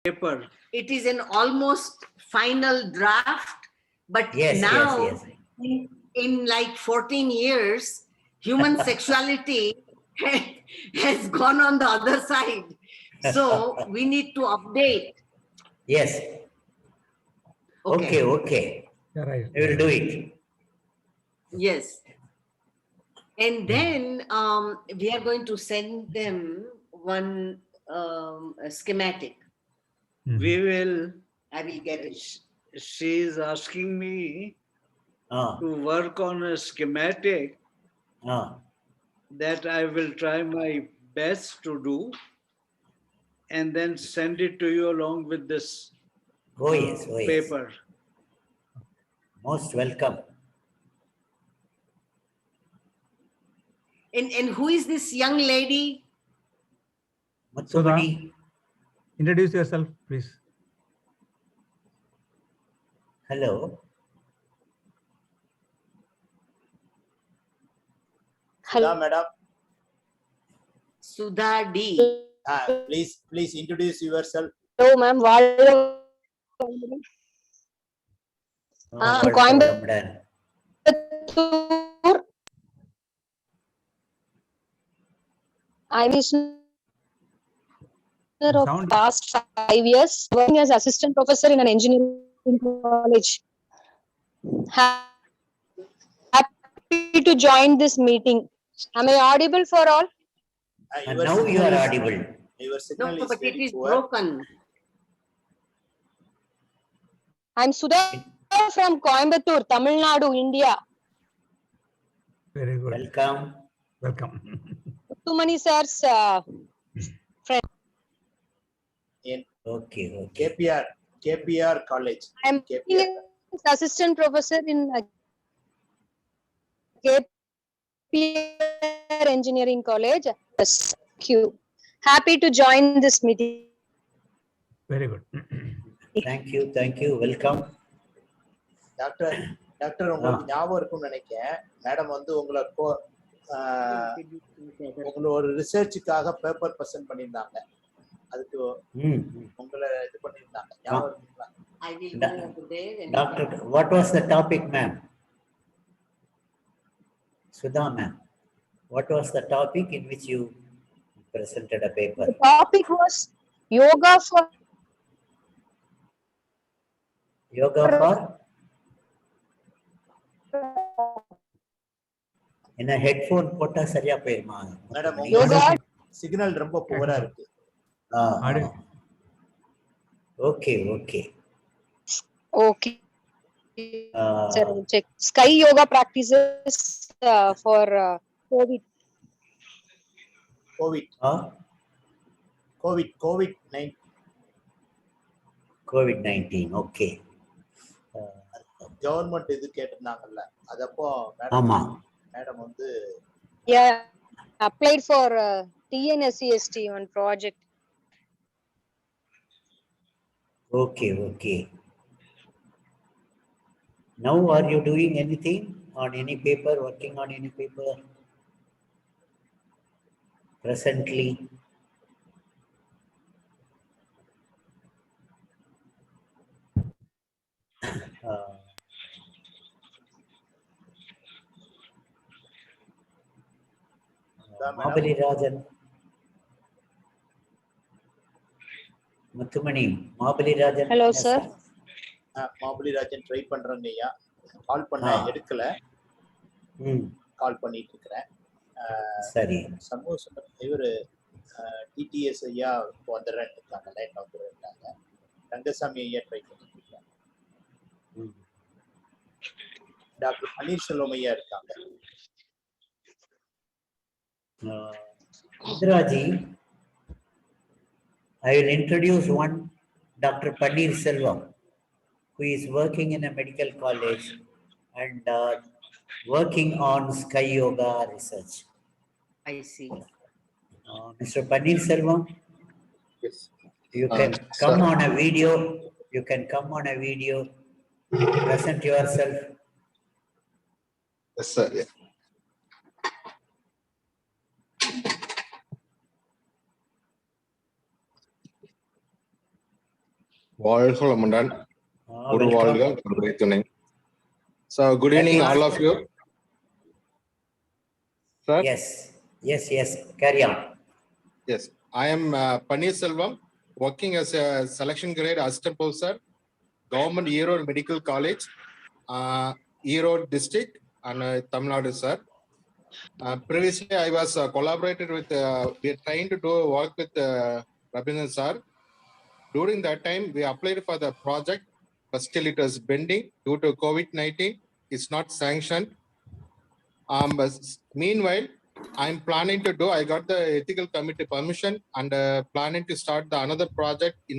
paper. It is an almost final draft, but Yes, now yes, yes. in like 14 years, human sexuality has gone on the other side. So we need to update. Yes. Okay. Yeah, right. We will do it. Yes. And then we are going to send them one a schematic. We will. I will get it. She is asking me Ah, to work on a schematic ah. that I will try my best to do, and then send it to you along with this Oh, yes, oh, yes. paper. Most welcome. And who is this young lady? Muthumani, Introduce yourself, please. hello. Hello, madam. Sudha D. Please introduce yourself. Hello, ma'am. Coimbatore. I'm a of Sound. past 5 years working as assistant professor in an engineering college. Happy to join this meeting. Am I audible for all? And now you are audible. Your signal No, is but it very is poor. broken. I'm Sudha from Coimbatore, Tamil Nadu, India. Very good. Welcome. Welcome. Muthumani sir's friend. In Okay. KPR College. I'm KPR. assistant professor in KPR Engineering College. Yes, thank you. Happy to join this meeting. Very good. Thank you. Welcome. Doctor உங்களுக்கு ஞாபகம் இருக்கும்னு நினைக்கிறேன். Madam வந்து உங்களை ஒரு ரிசர்ச்சுக்காக paper present பண்ணியிருந்தாங்க. அதுக்கு உங்களை இது பண்ணியிருந்தாங்க. ஞாபகம் இருக்குங்களா? I will go over there. And Doctor, what was the topic, ma'am? Sudha, ma'am. What was the topic in which you presented a paper? The topic was yoga for என்ன headphone போட்டா சரியா போயிருமா? Madam yoga. சிக்னல் ரொம்ப புவரா இருக்கு. Okay. Sir, check sky yoga practices for COVID. COVID-19. Okay. Government இது கேட்டிருந்தாங்கல்ல, அதப்போ madam வந்து applied for TNSEST one project. Okay. Now are you doing anything on any paper, working on any paper presently? Mabali Rajan. Muthumani, Mabali Rajan. Hello, sir. Mabali Rajan try பண்றேங்க ஐயா. கால் பண்ண எடுக்கல. கால் பண்ணிட்டு இருக்கிறேன். சரி. சமூக இவரு டிடிஎஸ் ஐயா வந்துடுறேன்னு இருக்காங்க, லைன் வந்துடுறாங்க. ரங்கசாமி ஐயா ட்ரை பண்ணிட்டு இருக்காங்க. டாக்டர் பன்னீர்செல்வம் ஐயா இருக்காங்க. Indraji, I will introduce one Dr. Paneer Selvam, who is working in a medical college and working on sky yoga research. I see. Mr. Paneer Selvam, yes. You can come on a video. You can come on a video. Present yourself. Yes, sir. Yeah. வாழ்க வளமுடன். ஒரு வாழ்க ஒருவரை துணை. So good evening all of you. Sir? Yes. Carry on. Yes. I am Paneer Selvam, working as a selection grade assistant professor, Government Erode Medical College, Erode District, and Tamil Nadu, sir. Previously, I was collaborated with, we are trying to do work with Rabindran sir. During that time, we applied for the project, but still it was pending due to COVID-19. It's not sanctioned. But meanwhile, I'm planning to do, I got the ethical committee permission and planning to start another project in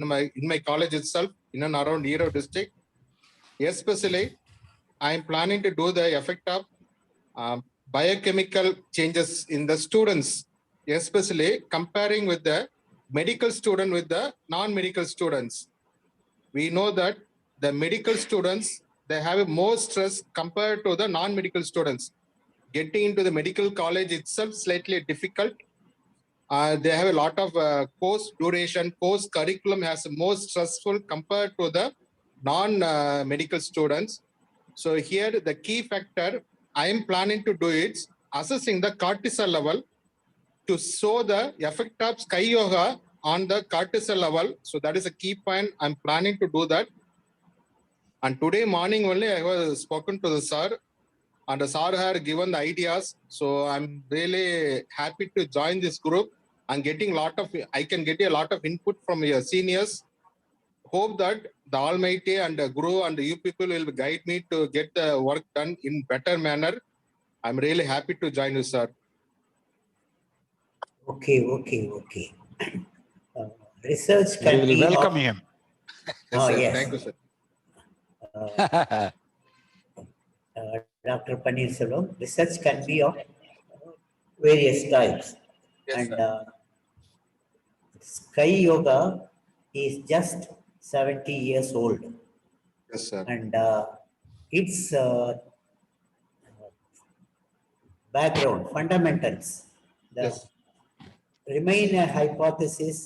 my college itself, in and around Erode district. Especially, I'm planning to do the effect of biochemical changes in the students, especially comparing with the medical student with the non-medical students. We know that the medical students, they have more stress compared to the non-medical students. Getting into the medical college itself slightly difficult. They have a lot of course duration, course curriculum has more stressful compared to the non-medical students. So here the key factor I am planning to do is assessing the cortisol level to show the effect of Sky Yoga on the cortisol level. So that is a key point. I'm planning to do that. And today morning only I was spoken to the sir, and the sir had given the ideas. So I'm really happy to join this group and I can get a lot of input from your seniors. Hope that the Almighty and the Guru and you people will guide me to get the work done in better manner. I'm really happy to join you, sir. Okay. Research can We be welcome him. Yes, sir. Yes. Thank you, sir. Dr. Paneer Selvam, research can be of various types. Yes, And sir. Sky Yoga is just 70 years old. Yes, sir. And its background, fundamentals, Yes. remain a hypothesis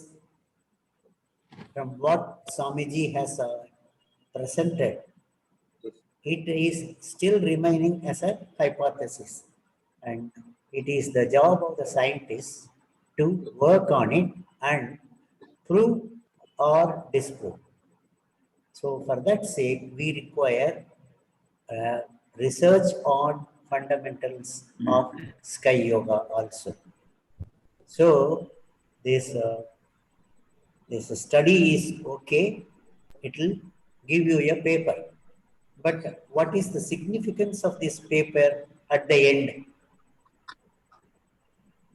from what Swamiji has presented. It is still remaining as a hypothesis, and it is the job of the scientists to work on it and prove or disprove. So for that sake, we require research on fundamentals of Sky Yoga also. So this study is okay. It will give you a paper. But what is the significance of this paper at the end?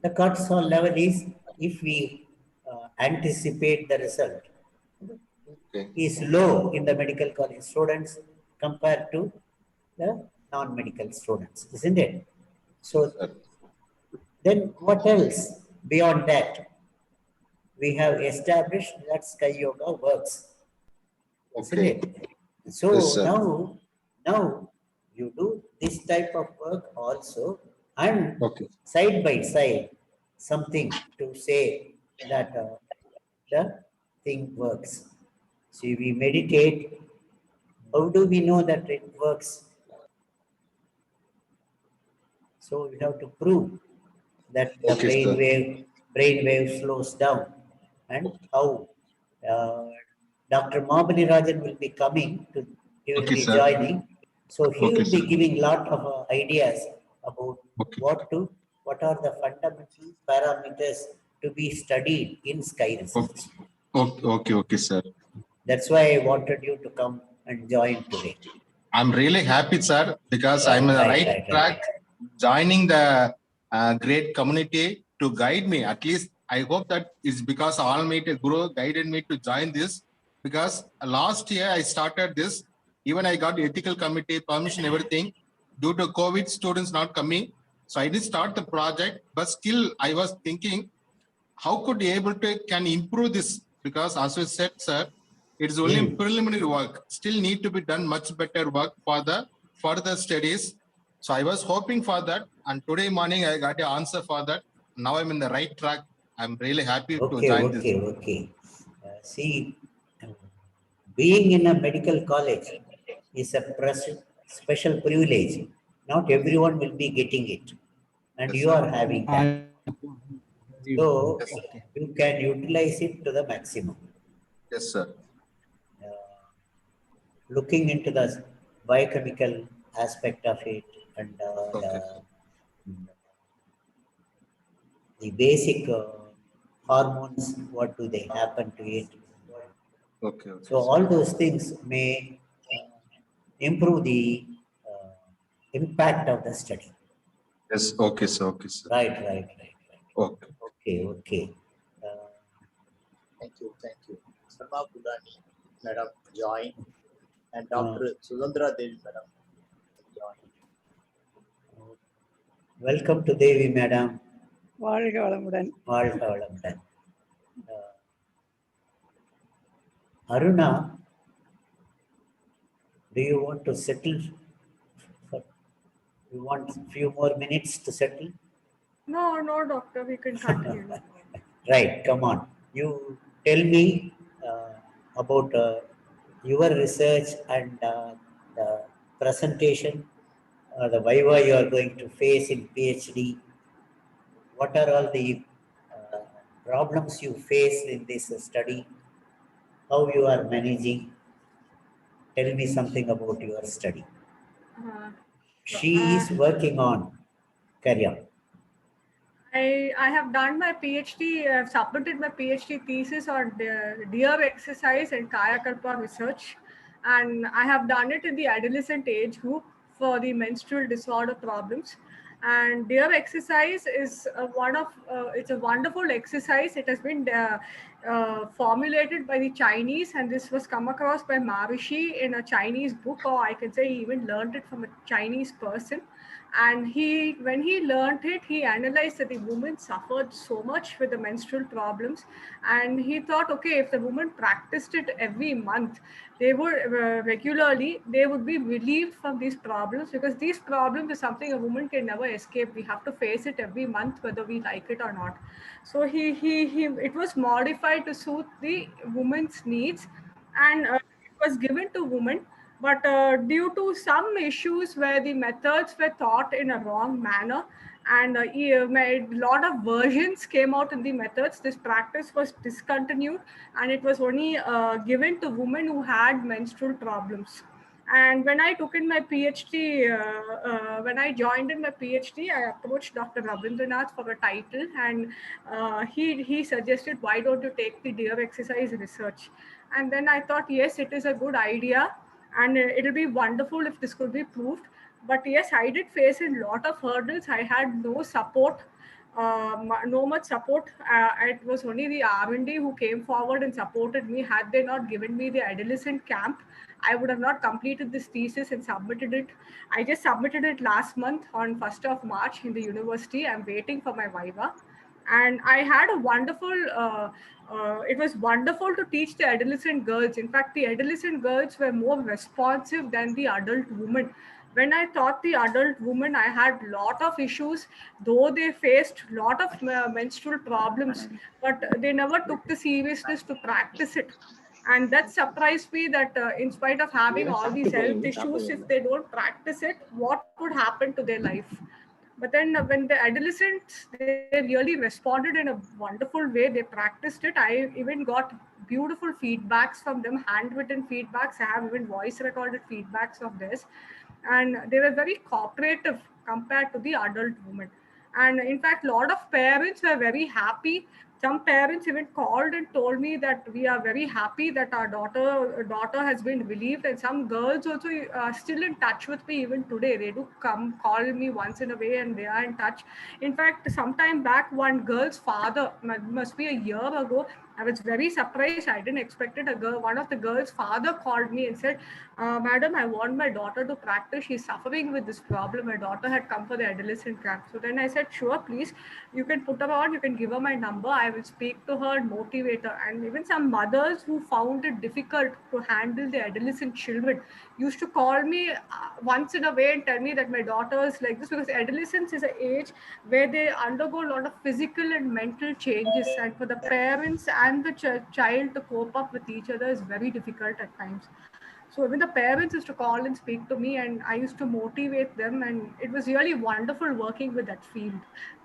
The cortisol level is, if we anticipate the result, is low in the medical college students compared to the non-medical students, isn't it? So then what else beyond that? We have established that Sky Yoga works, isn't it? So Yes, sir. now you do this type of work also, and Okay. side by side something to say that the thing works. So we meditate. How do we know that it works? So we have to prove that the Okay, sir. brain wave slows down, and how Dr. Mahabali Rajan will be coming to, he will Okay, be sir. joining. So he Okay, will be sir. giving lot of ideas about Okay. what are the fundamental parameters to be studied in Sky Research. Okay, sir. That's why I wanted you to come and join today. I'm really happy, sir, because I'm in the right track, joining the great community to guide me. At least I hope that it's because Almighty Guru guided me to join this, because last year I started this. Even I got ethical committee permission, everything. Due to COVID, students not coming. So I did start the project, but still I was thinking, how could be able to can improve this? Because as we said, sir, it is only preliminary work. Still need to be done much better work for the further studies. So I was hoping for that, and today morning I got an answer for that. Now I'm in the right track. I'm really happy to join this. Okay. See, being in a medical college is a special privilege. Not everyone will be getting it, and Yes, you sir. are having that. So Yes, sir. you can utilize it to the maximum. Yes, sir. Looking into the biochemical aspect of it and Okay. the basic hormones, what do they happen to it? Okay. Okay. So all those things may improve the impact of the study. Yes. Okay, sir. Okay, sir. Right. Okay. Okay. Thank you. Sarma Pudani, Madam, join. And Dr. Sudandra Devi, Madam, join. Welcome to Devi, Madam. வாழ்க வளமுடன். வாழ்க வளமுடன். Aruna, do you want to settle? You want a few more minutes to settle? No, doctor, we can continue. Right, come on. You tell me about your research and the presentation, the viva you are going to face in PhD. What are all the problems you face in this study? How you are managing? Tell me something about your study. She is working on. Carry on. I have done my PhD, I have submitted my PhD thesis on the deer exercise and Kayakalpa research. And I have done it in the adolescent age group for the menstrual disorder problems. And deer exercise is it's a wonderful exercise. It has been formulated by the Chinese, and this was come across by Maharishi in a Chinese book, or I can say he even learned it from a Chinese person. And when he learned it, he analyzed that the woman suffered so much with the menstrual problems, and he thought, okay, if the woman practiced it every month, they would regularly, they would be relieved from these problems, because these problems is something a woman can never escape. We have to face it every month, whether we like it or not. So it was modified to suit the woman's needs, and it was given to women. But due to some issues where the methods were taught in a wrong manner, and a lot of versions came out in the methods, this practice was discontinued, and it was only given to women who had menstrual problems. And when I took in my PhD, when I joined in my PhD, I approached Dr. Rabindranath for a title, and he suggested, why don't you take the deer exercise research? And then I thought, yes, it is a good idea, and it'll be wonderful if this could be proved. But yes, I did face a lot of hurdles. I had no support, no much support. It was only the R&D who came forward and supported me. Had they not given me the adolescent camp, I would have not completed this thesis and submitted it. I just submitted it last month on 1st of March in the university. I'm waiting for my viva. And I had a wonderful, it was wonderful to teach the adolescent girls. In fact, the adolescent girls were more responsive than the adult women. When I taught the adult women, I had a lot of issues, though they faced a lot of menstrual problems, but they never took the seriousness to practice it. And that surprised me, that in spite of having all these health issues, if they don't practice it, what would happen to their life? But then when the adolescents, they really responded in a wonderful way. They practiced it. I even got beautiful feedbacks from them, handwritten feedbacks. I have even voice recorded feedbacks of this. And they were very cooperative compared to the adult women. And in fact, a lot of parents were very happy. Some parents even called and told me that we are very happy that our daughter has been relieved. And some girls also are still in touch with me even today. They do come call me once in a way, and they are in touch. In fact, sometime back, one girl's father, must be a year ago, I was very surprised. I didn't expect it. One of the girls' father called me and said, "Madam, I want my daughter to practice. She's suffering with this problem. My daughter had come for the adolescent camp." So then I said, "Sure, please, you can put her on. You can give her my number. I will speak to her and motivate her." And even some mothers who found it difficult to handle the adolescent children used to call me once in a way and tell me that my daughter is like this, because adolescence is an age where they undergo a lot of physical and mental changes. And for the parents and and the child to cope up with each other is very difficult at times. So even the parents used to call and speak to me, and I used to motivate them, and it was really wonderful working with that field.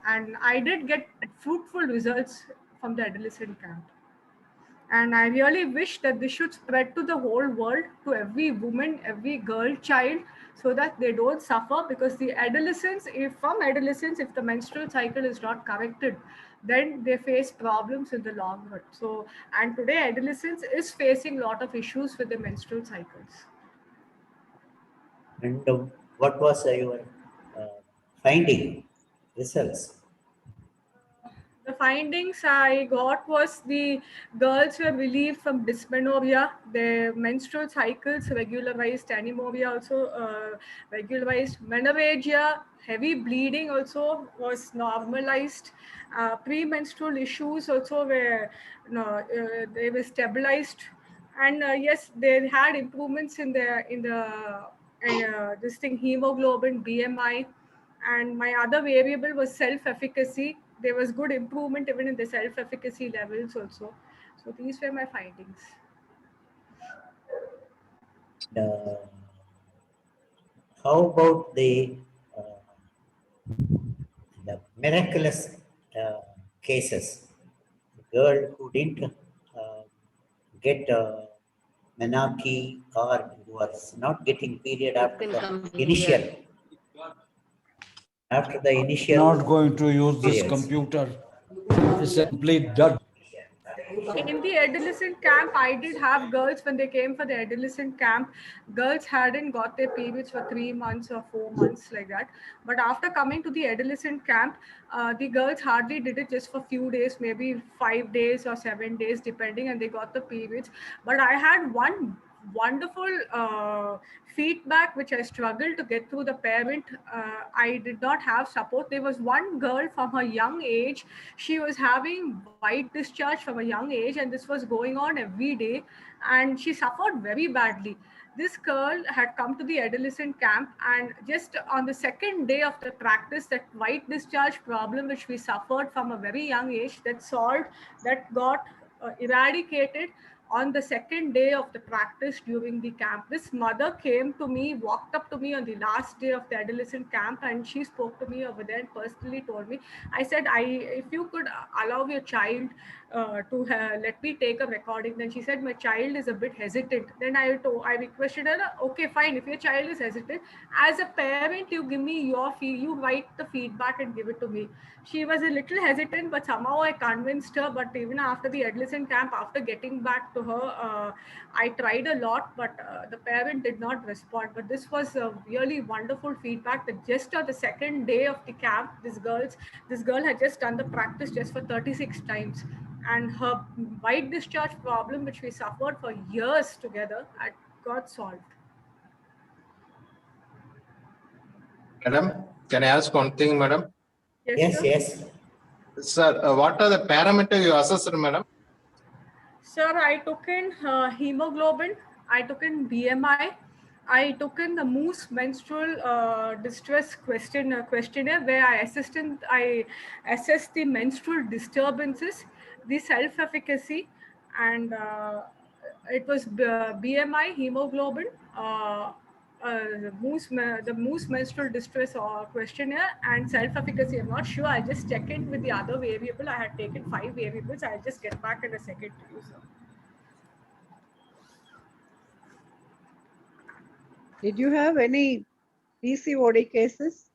And I did get fruitful results from the adolescent camp. And I really wish that this should spread to the whole world, to every woman, every girl, child, so that they don't suffer, because the adolescents, if the menstrual cycle is not corrected, then they face problems in the long run. So, and today adolescence is facing a lot of issues with the menstrual cycles. And what was your finding, results? The findings I got was the girls were relieved from dysmenorrhea, their menstrual cycles regularized, anemoria also regularized, menorrhagia, heavy bleeding also was normalized, premenstrual issues also were, they were stabilized, and yes, they had improvements in this thing, hemoglobin, BMI, and my other variable was self-efficacy. There was good improvement even in the self-efficacy levels also. So these were my findings. How about the miraculous cases? Girl who didn't get menarche, or who was not getting period after the initial. After the initial. Not going to use this periods. computer. It's a complete dud. In the adolescent camp, I did have girls when they came for the adolescent camp. Girls hadn't got their periods for 3 months or 4 months like that. But after coming to the adolescent camp, the girls hardly did it, just for few days, maybe 5 days or 7 days, depending, and they got the periods. But I had one wonderful feedback which I struggled to get through the parent. I did not have support. There was one girl from her young age. She was having white discharge from a young age, and this was going on every day, and she suffered very badly. This girl had come to the adolescent camp, and just on the second day of the practice, that white discharge problem which we suffered from a very young age, that got eradicated on the second day of the practice during the camp. This mother came to me, walked up to me on the last day of the adolescent camp, and she spoke to me over there and personally told me, I said, if you could allow your child to let me take a recording. Then she said, my child is a bit hesitant. Then I requested her, okay, fine, if your child is hesitant, as a parent, you give me you write the feedback and give it to me. She was a little hesitant, but somehow I convinced her. But even after the adolescent camp, after getting back to her, I tried a lot, but the parent did not respond. But this was a really wonderful feedback, that just on the second day of the camp, this girl had just done the practice just for 36 times. And her white discharge problem, which we suffered for years together, had got solved. Madam, can I ask one thing, madam? Yes, sir? yes. Sir, what are the parameters you assessed, madam? Sir, I took in hemoglobin, I took in BMI, I took in the Moose menstrual distress questionnaire, where I assessed the menstrual disturbances, the self-efficacy, and it was BMI, hemoglobin, the Moose menstrual distress questionnaire, and self-efficacy. I'm not sure. I just check it with the other variable. I had taken 5 variables. I'll just get back in a second to you, sir. Did you have any PCOD cases?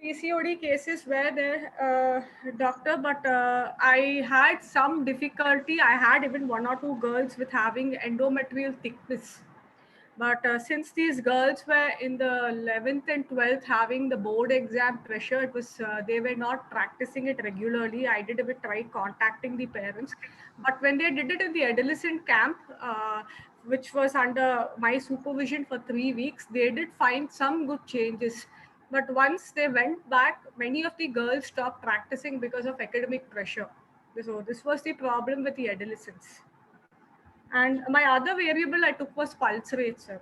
PCOD cases were there, doctor, but I had some difficulty. I had even 1 or 2 girls with having endometrial thickness. But since these girls were in the 11th and 12th having the board exam pressure, it was they were not practicing it regularly. I did a bit try contacting the parents. But when they did it in the adolescent camp, which was under my supervision for 3 weeks, they did find some good changes. But once they went back, many of the girls stopped practicing because of academic pressure. So this was the problem with the adolescents. And my other variable I took was pulse rate, sir.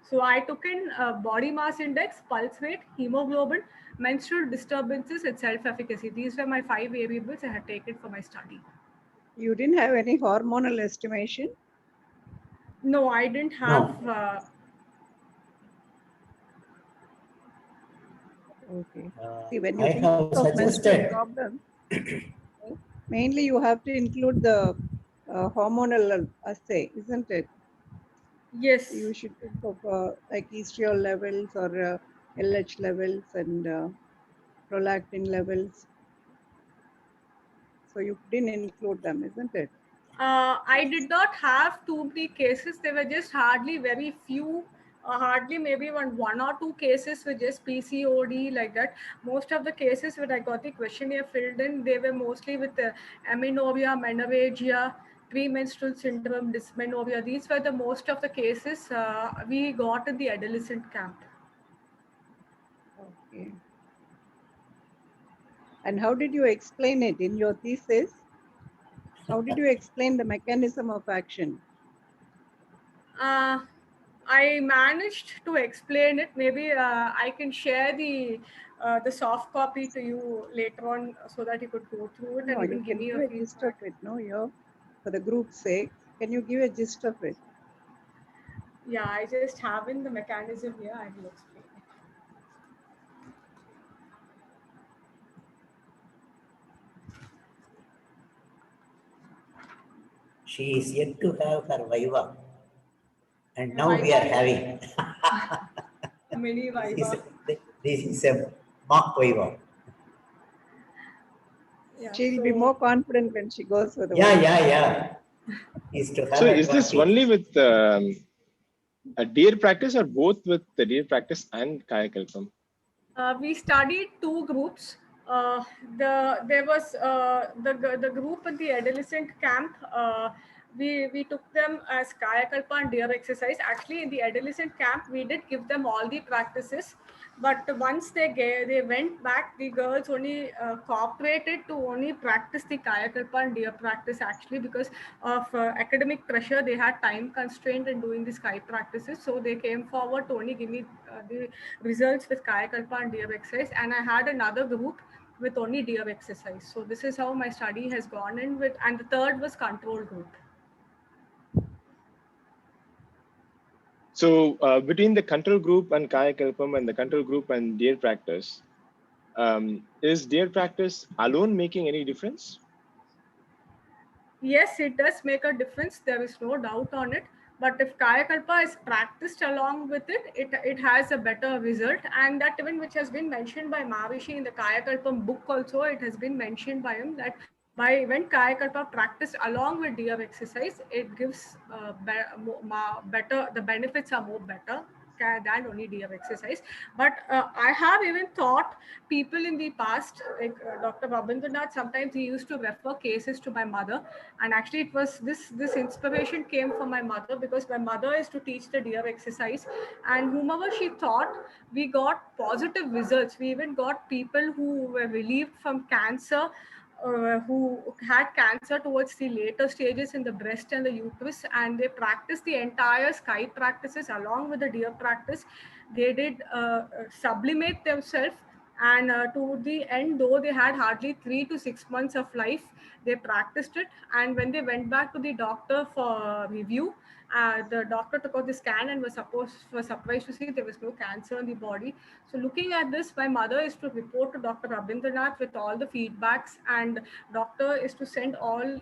So I took in body mass index, pulse rate, hemoglobin, menstrual disturbances, and self-efficacy. These were my 5 variables I had taken for my study. You didn't have any hormonal estimation? No, I didn't have. Okay. See, when you I think have of menstrual suggested, problems, mainly you have to include the hormonal assay, isn't it? Yes. You should think of like estriol levels or LH levels and prolactin levels. So you didn't include them, isn't it? I did not have too many cases. There were just hardly very few, hardly maybe one or two cases with just PCOD like that. Most of the cases when I got the questionnaire filled in, they were mostly with amenorrhea, menorrhagia, premenstrual syndrome, dysmenorrhea. These were the most of the cases we got in the adolescent camp. Okay. And how did you explain it in your thesis? How did you explain the mechanism of action? I managed to explain it. Maybe I can share the soft copy to you later on so that you could go through it No, and you even give can me give your a gist of feedback. it, no? For the group's sake, can you give a gist of it? Yeah, I just have in the mechanism here. I will explain it. she is yet to have her Viva. And now Viva we are is having. mini Viva. This is a mock Viva. Yeah, She'll be so more confident when she goes for the Yeah, Viva. yeah. Is to have So is this advantage. only with a deer practice or both with the deer practice and Kayakalpam? we studied two groups. There was the group in the adolescent camp. We took them as Kayakalpa and deer exercise. Actually, in the adolescent camp, we did give them all the practices. But once they went back, the girls only cooperated to only practice the Kayakalpa and deer practice actually because of academic pressure. They had time constraint in doing the sky practices. So they came forward to only give me the results with Kayakalpa and deer exercise. And I had another group with only deer exercise. So this is how my study has gone in with, and the third was control group. So between the control group and Kayakalpam and the control group and deer practice, is deer practice alone making any difference? Yes, it does make a difference. There is no doubt on it. But if Kayakalpa is practiced along with it, it has a better result. And that even which has been mentioned by Maharishi in the Kayakalpam book also, it has been mentioned by him that when Kayakalpa practiced along with deer exercise, it gives better, the benefits are more better than only deer exercise. But I have even thought people in the past, like Dr. Rabindranath, sometimes he used to refer cases to my mother. And actually it was this inspiration came from my mother because my mother is to teach the deer exercise, and whomever she taught, we got positive results. We even got people who were relieved from cancer, who had cancer towards the later stages in the breast and the uterus, and they practiced the entire sky practices along with the deer practice. They did sublimate themselves, and to the end, though they had hardly 3 to 6 months of life, they practiced it. And when they went back to the doctor for review, the doctor took out the scan and was surprised to see there was no cancer in the body. So looking at this, my mother is to report to Dr. Rabindranath with all the feedbacks, and doctor is to send all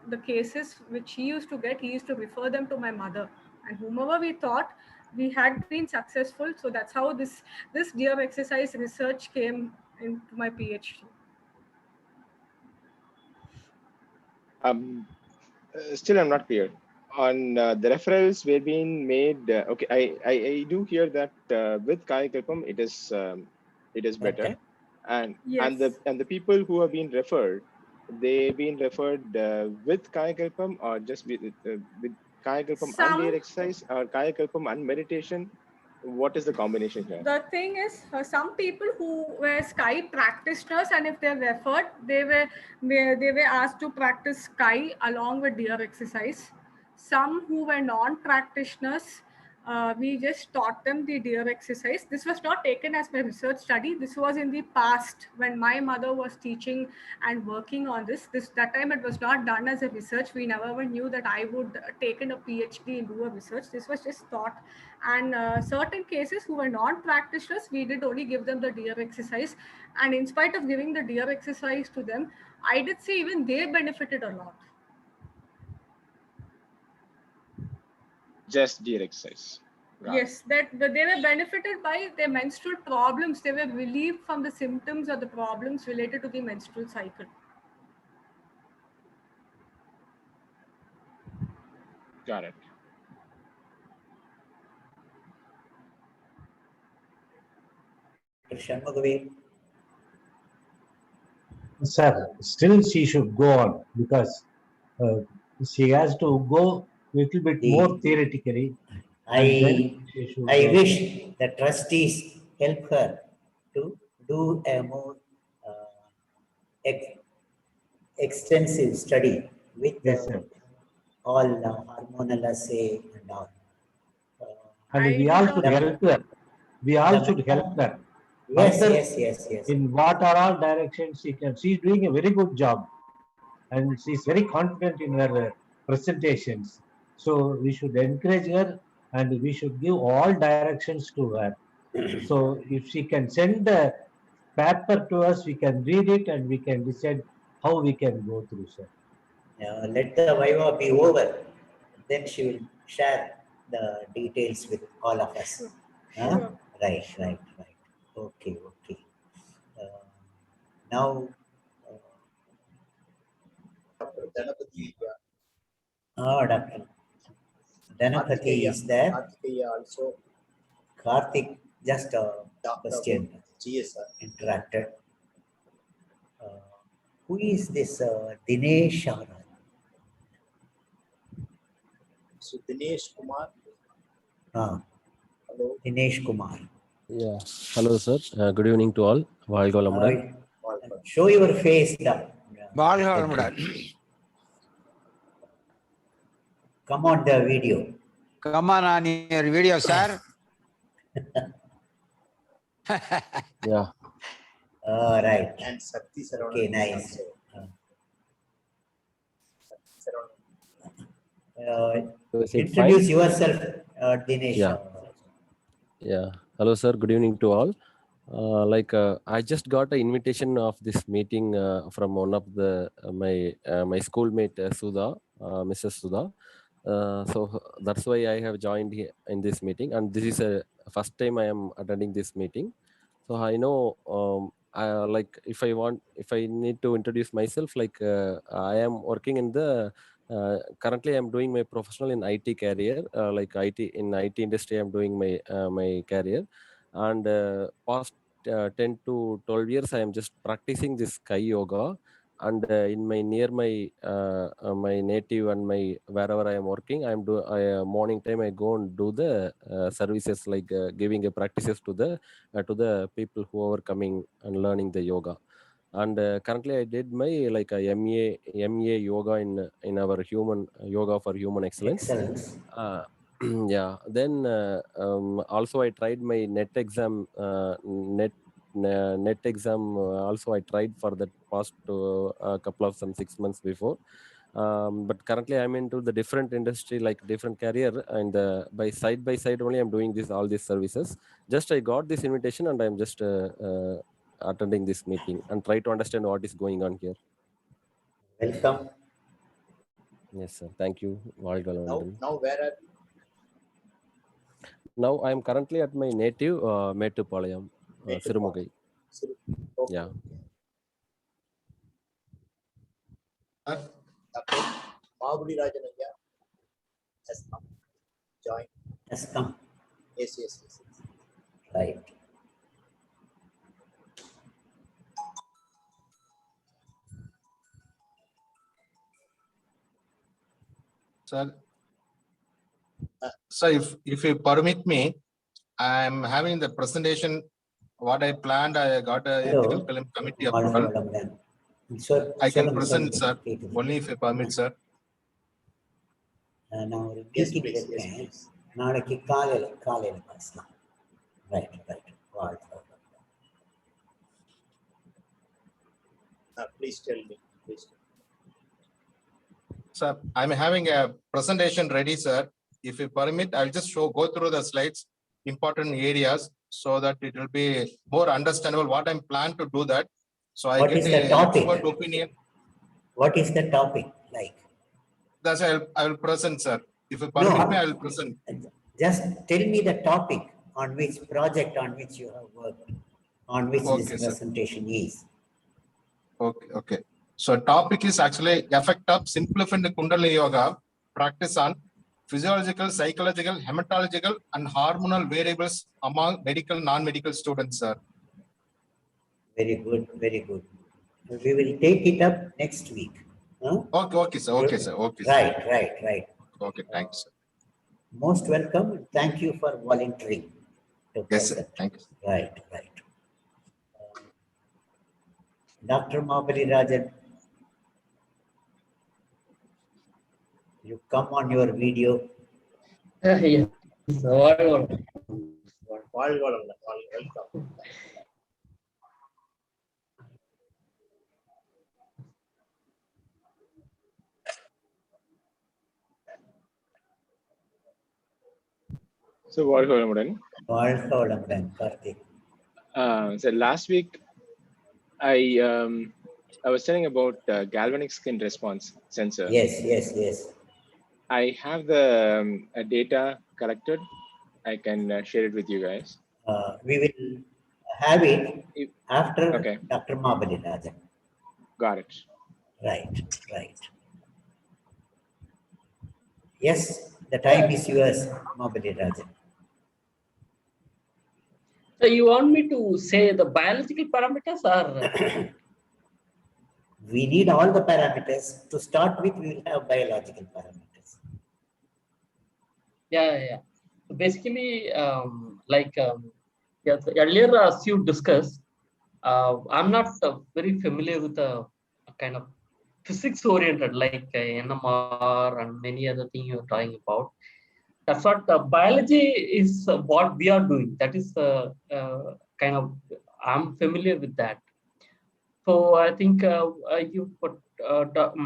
the cases which he used to get, he used to refer them to my mother. And whomever we thought, we had been successful. So that's how this deer exercise research came into my PhD. Still, I'm not clear on the referrals were being made. Okay, I do hear that with Kayakalpam it is better, Okay. and Yes. the people who have been referred, they've been referred with Kayakalpam or just with Kayakalpam and deer exercise or Kayakalpam and meditation. What is the combination here? The thing is, some people who were sky practitioners, and if they're referred, they were asked to practice sky along with deer exercise. Some who were non-practitioners, we just taught them the deer exercise. This was not taken as my research study. This was in the past when my mother was teaching and working on this. That time it was not done as a research. We never knew that I would take in a PhD and do a research. This was just taught. And certain cases who were non-practitioners, we did only give them the deer exercise. And in spite of giving the deer exercise to them, I did see even they benefited a lot. Just deer exercise. Yes, that they were benefited by their menstrual problems. They were relieved from the symptoms or the problems related to the menstrual cycle. Got it. Shanmugavir. Sir, still she should go on because she has to go little bit more theoretically. I wish the trustees help her to do a more extensive study with all hormonal assay and all. And we all should help her. We all should help her. Yes, Further, yes. In what are all directions she can. She's doing a very good job. And she's very confident in her presentations. So we should encourage her and we should give all directions to her. So if she can send the paper to us, we can read it and we can decide how we can go through, sir. Let the Viva be over. Then she will share the details with all of us. Sure. Right. Okay. Now, Dr. Dhanapati. Dr. Dhanapati is there. Karthikeya also. Karthik, just a question. GSR. Interacted. Who is this Dinesh Anand? So Dinesh Kumar. Hello. Dinesh Kumar. Yeah. Hello, sir. Good evening to all. Show your face. Come on the video. Come on your video, sir. Yeah. All right. And Sakti Saravanan. Okay, nice. Introduce yourself, Dinesh. Yeah. Hello, sir. Good evening to all. I just got an invitation of this meeting from one of the my schoolmate Sudha, Mrs. Sudha. So that's why I have joined here in this meeting, and this is a first time I am attending this meeting. So I know, if I need to introduce myself, I am working in the. Currently, I'm doing my professional in IT career, IT industry. I'm doing my career, and past 10 to 12 years, I am just practicing this Kai Yoga, and in my my native and my wherever I am working, morning time I go and do the services giving a practices to the people who are coming and learning the yoga. And currently I did my MA yoga in our human yoga for human excellence. Yeah. Then also I tried my net exam. Net exam also I tried for the past couple of 6 months before. But currently I'm into the different industry, different career, and by side only I'm doing all these services. Just I got this invitation and I'm just attending this meeting and try to understand what is going on here. Welcome. Yes, sir. Thank you. Now where are you? Now I am currently at my native Mettupalayam, Sirumugai. Okay. Yeah. Mahabali Rajanaya has come. Join. Has come. Yes. Right. Sir, if you permit me, I'm having the presentation. What I planned, I got a ethical film committee approval. I can present, sir, only if you permit, sir. Now, yes, please. நாளைக்கு காலையில பேசலாம். Right. Please tell me. Please. Sir, I'm having a presentation ready, sir. If you permit, I'll just go through the slides, important areas, so that it will be more understandable what I'm planning to do that. So I What get is the topic? expert opinion. What is the topic like? That's I will present, sir. If you permit me, I will present. Just tell me the topic on which project on which you have worked, on which this presentation is. Okay. So topic is actually effect of simplifying the Kundalini Yoga practice on physiological, psychological, hematological, and hormonal variables among medical, non-medical students, sir. Very good. We will take it up next week. Huh? Okay, sir. Okay, sir. Right. Okay, thanks, sir. Most welcome. Thank you for volunteering. Yes, sir. Thank you. Right. Dr. Mabali Rajan, you come on your video. Yes. Welcome. So வாழ்க வளமுடன். Karthik. So last week I was telling about galvanic skin response sensor. Yes. I have the data collected. I can share it with you guys. We will have it after Dr. Mabali Rajan. Got it. Right. Yes, the time is yours, Mabali Rajan. So you want me to say the biological parameters or? We need all the parameters. To start with, we will have biological parameters. Yeah. Basically, earlier as you discussed, I'm not very familiar with the kind of physics oriented like NMR and many other things you're talking about. That's what biology is what we are doing. That is kind of, I'm familiar with that. So I think you put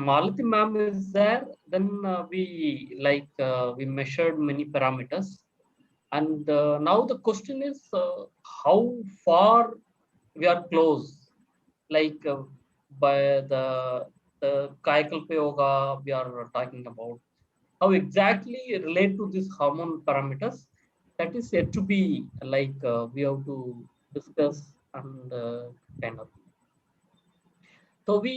Malati ma'am is there. Then we measured many parameters, and now the question is how far we are close, like by the Kayakalpa Yoga we are talking about. How exactly relate to these hormone parameters? That is yet to be we have to discuss and kind of. So we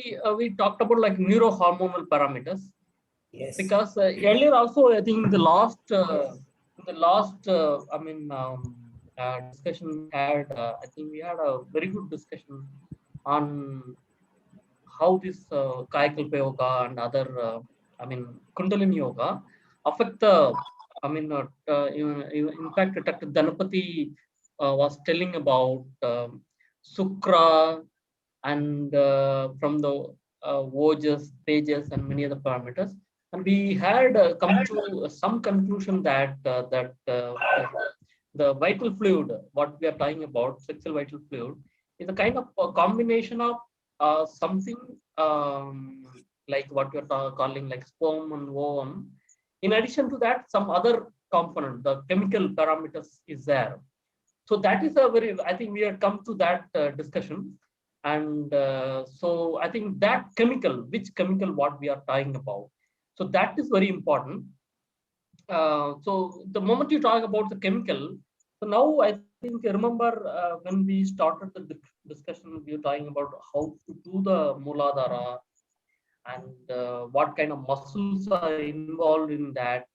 talked about like neurohormonal parameters. Yes. Because earlier also I think the last discussion we had I think we had a very good discussion on how this Kayakalpa Yoga and other Kundalini Yoga affect the in fact Dr. Dhanapati was telling about Sukra and from the Ojas, Pages, and many other parameters, and we had come to some conclusion that the vital fluid, what we are talking about, sexual vital fluid, is a kind of a combination of something like what we are calling like sperm and ovum. In addition to that, some other component, the chemical parameters, is there. So that is a very, I think we have come to that discussion. And so I think that chemical, which chemical what we are talking about, so that is very important. So the moment you talk about the chemical, so now I think remember when we started the discussion, we were talking about how to do the Mooladhara and what kind of muscles are involved in that.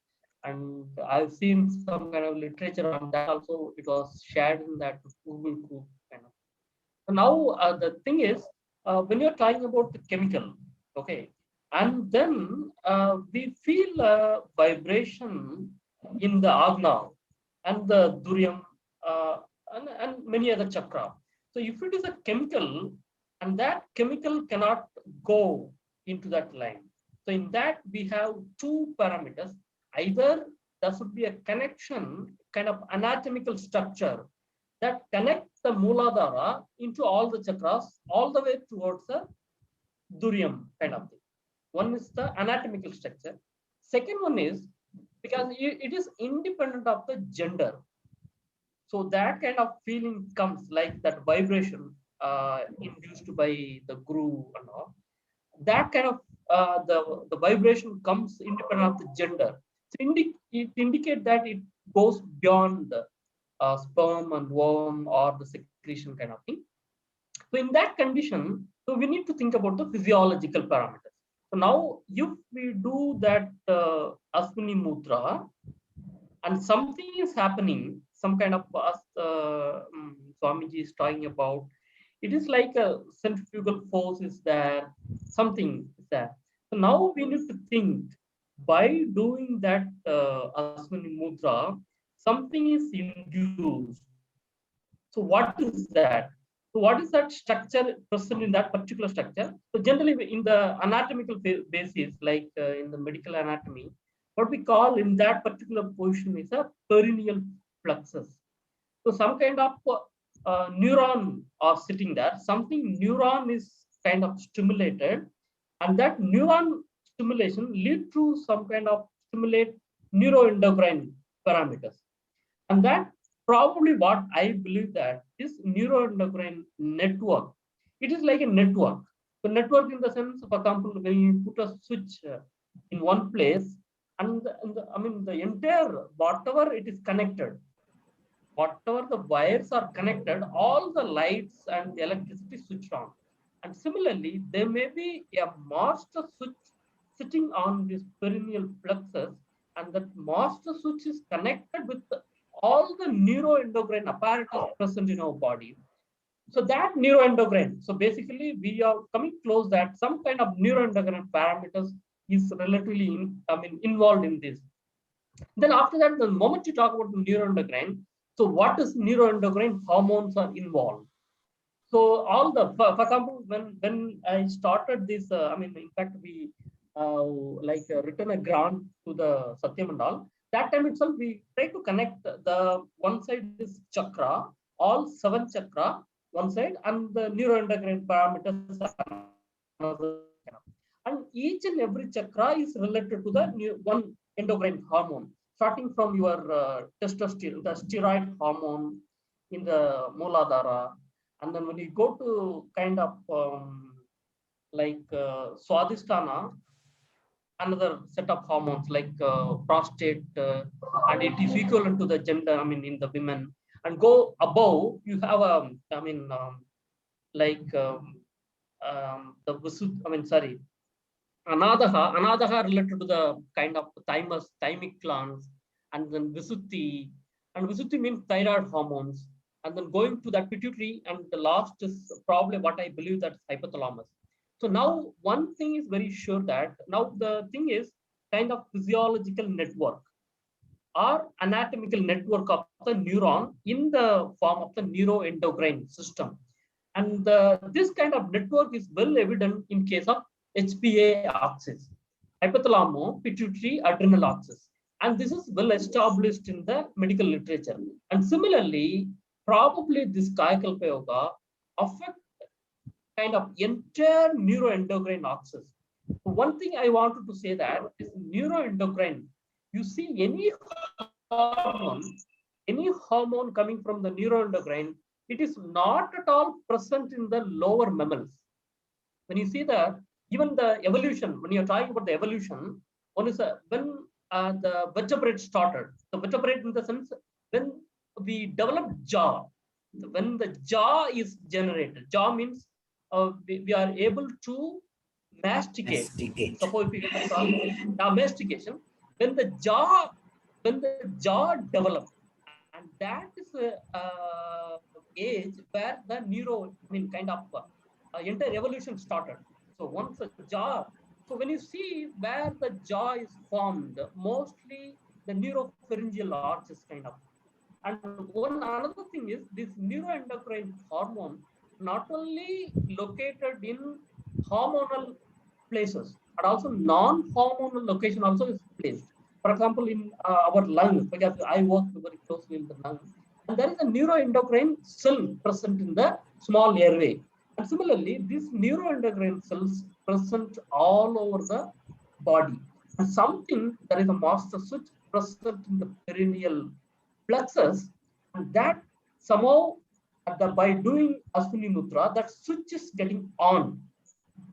And I've seen some kind of literature on that also. It was shared in that Google group kind of. Now the thing is when you're talking about the chemical, okay, and then we feel vibration in the Agna and the Duryam and many other chakra. So if it is a chemical and that chemical cannot go into that line, so in that we have two parameters. Either there should be a connection, kind of anatomical structure that connects the Mooladhara into all the chakras, all the way towards the Duriam kind of thing. One is the anatomical structure. Second one is because it is independent of the gender. So that kind of feeling comes like that vibration induced by the guru and all. That kind of the vibration comes independent of the gender. So it indicates that it goes beyond the sperm and worm or the secretion kind of thing. So in that condition, so we need to think about the physiological parameters. So now if we do that Ashwini Mudra and something is happening, some kind of Swamiji is talking about, it is like a centrifugal force is there, something is there. So now we need to think by doing that Ashwini Mudra, something is induced. So what is that? So what is that structure present in that particular structure? So generally in the anatomical basis, like in the medical anatomy, what we call in that particular position is a perineal plexus. So some kind of neuron are sitting there, something neuron is kind of stimulated, and that neuron stimulation lead to some kind of stimulate neuroendocrine parameters. And that probably what I believe that this neuroendocrine network, it is like a network. So network in the sense, for example, when you put a switch in one place, and the entire, whatever it is connected, whatever the wires are connected, all the lights and the electricity switched on. And similarly, there may be a master switch sitting on this perineal plexus, and that master switch is connected with all the neuroendocrine apparatus present in our body. So that neuroendocrine, so basically we are coming close that some kind of neuroendocrine parameters is relatively involved in this. Then after that, the moment you talk about neuroendocrine, so what is neuroendocrine hormones are involved? So all the, for example, when I started this, in fact, we written a grant to the Satyam and all. That time itself, we try to connect the one side is chakra, all 7 chakra, one side, and the neuroendocrine parameters. And each and every chakra is related to the one endocrine hormone, starting from your testosterone, the steroid hormone in the Mooladhara. And then when you go to kind of Swadhisthana, another set of hormones like prostate, and it is equivalent to the gender, in the women. And go above, you have Anadaha related to the kind of thymus, thymic glands, and then Visuddhi, and Visuddhi means thyroid hormones, and then going to that pituitary, and the last is probably what I believe that's hypothalamus. So now one thing is very sure that now the thing is kind of physiological network or anatomical network of the neuron in the form of the neuroendocrine system. And this kind of network is well evident in case of HPA axis, hypothalamo, pituitary, adrenal axis. And this is well established in the medical literature. And similarly, probably this Kayakalpa Yoga affect kind of entire neuroendocrine axis. One thing I wanted to say that is neuroendocrine, you see any hormone coming from the neuroendocrine, it is not at all present in the lower mammals. When you see that, even the evolution, when you're talking about the evolution, one is when the vertebrate started. The vertebrate in the sense, when we developed jaw, when the jaw is generated, jaw means we are able to masticate. Suppose we can mastication. When the jaw develops, and that is age where the entire evolution started. So once the jaw, so when you see where the jaw is formed, mostly the neuropharyngeal arches kind of. And another thing is this neuroendocrine hormone not only located in hormonal places, but also non-hormonal location also is placed. For For example, in our lung, because I work very closely in the lung, and there is a neuroendocrine cell present in the small airway. And similarly, these neuroendocrine cells present all over the body. And something, there is a master switch present in the perineal plexus, and that somehow by doing Ashwini Mudra, that switch is getting on.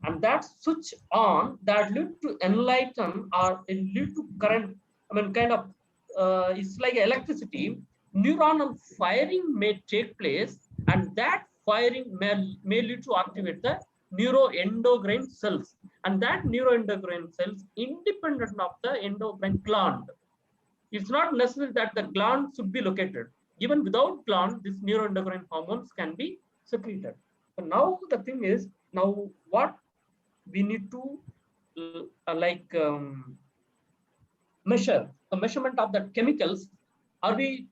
And that switch on, that lead to enlighten or it lead to current, I mean, kind of, it's like electricity, neuronal firing may take place, and that firing may lead to activate the neuroendocrine cells. And that neuroendocrine cells independent of the endocrine gland. It's not necessary that the gland should be located. Even without gland, these neuroendocrine hormones can be secreted. So now the thing is, now what we need to measure, the measurement of the chemicals. Are we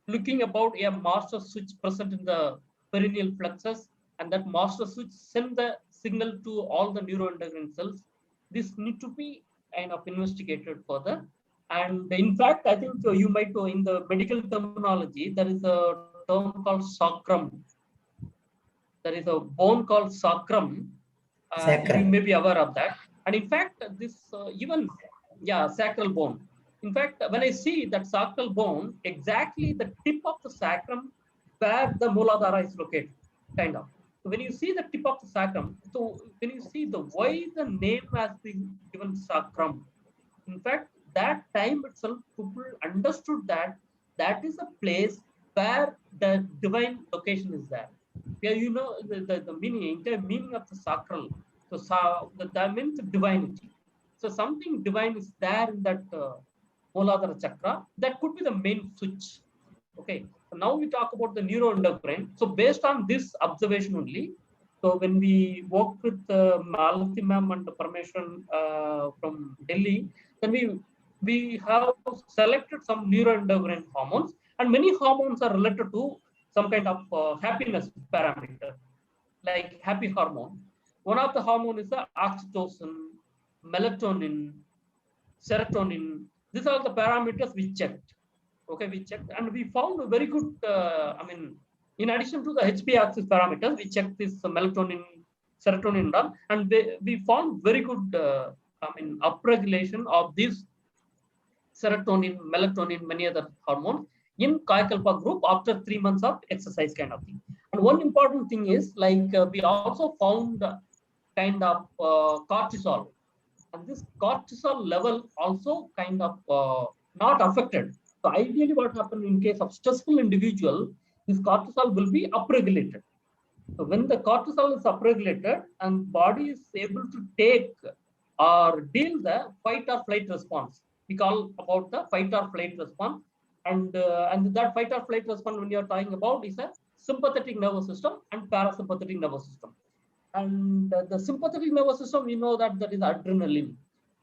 looking about a master switch present in the perineal plexus, and that master switch send the signal to all the neuroendocrine cells? This need to be kind of investigated further. And in fact, I think you might know in the medical terminology, there is a term called sacrum. There is a bone called sacrum. You may be aware of that. And in fact, this sacral bone. In fact, when I see that sacral bone, exactly the tip of the sacrum where the Mooladhara is located, kind of. So when you see the tip of the sacrum, so when you see why the name has been given sacrum, in fact, that time itself, people understood that that is a place where the divine location is there. Yeah, you know the meaning, entire meaning of the sacral. So that means divinity. So something divine is there in that Mooladhara chakra. That could be the main switch. Okay. So now we talk about the neuroendocrine. So based on this observation only, so when we worked with Malati ma'am and Parmeshwaran from Delhi, then we have selected some neuroendocrine hormones, and many hormones are related to some kind of happiness parameter, like happy hormone. One of the hormone is the oxytocin, melatonin, serotonin. These are the parameters we checked. Okay, we checked, and we found a very good, in addition to the HPA axis parameters, we checked this melatonin, serotonin, and we found very good, upregulation of these serotonin, melatonin, many other hormones in Kayakalpa group after 3 months of exercise kind of thing. And one important thing is, we also found kind of cortisol, and this cortisol level also kind of not affected. So ideally what happened in case of stressful individual, this cortisol will be upregulated. So when the cortisol is upregulated and body is able to take or deal the fight or flight response, we call about the fight or flight response. And that fight or flight response when you're talking about is a sympathetic nervous system and parasympathetic nervous system. And the sympathetic nervous system, we know that is adrenaline.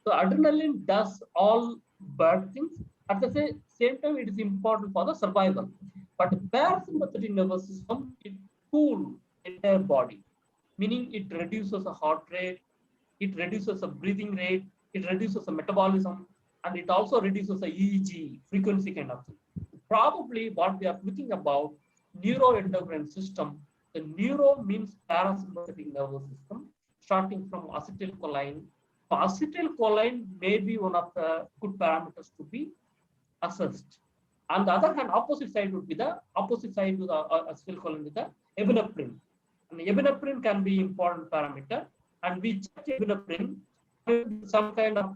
So adrenaline does all bad things. At the same time, it is important for the survival. But the parasympathetic nervous system, it cools entire body, meaning it reduces the heart rate, it reduces the breathing rate, it reduces the metabolism, and it also reduces the EEG frequency kind of thing. Probably what we are looking about neuroendocrine system, the neuro means parasympathetic nervous system, starting from acetylcholine. So acetylcholine may be one of the good parameters to be assessed. On the other hand, opposite side would be the opposite side to the acetylcholine with the epinephrine. And epinephrine can be important parameter, and we check epinephrine with some kind of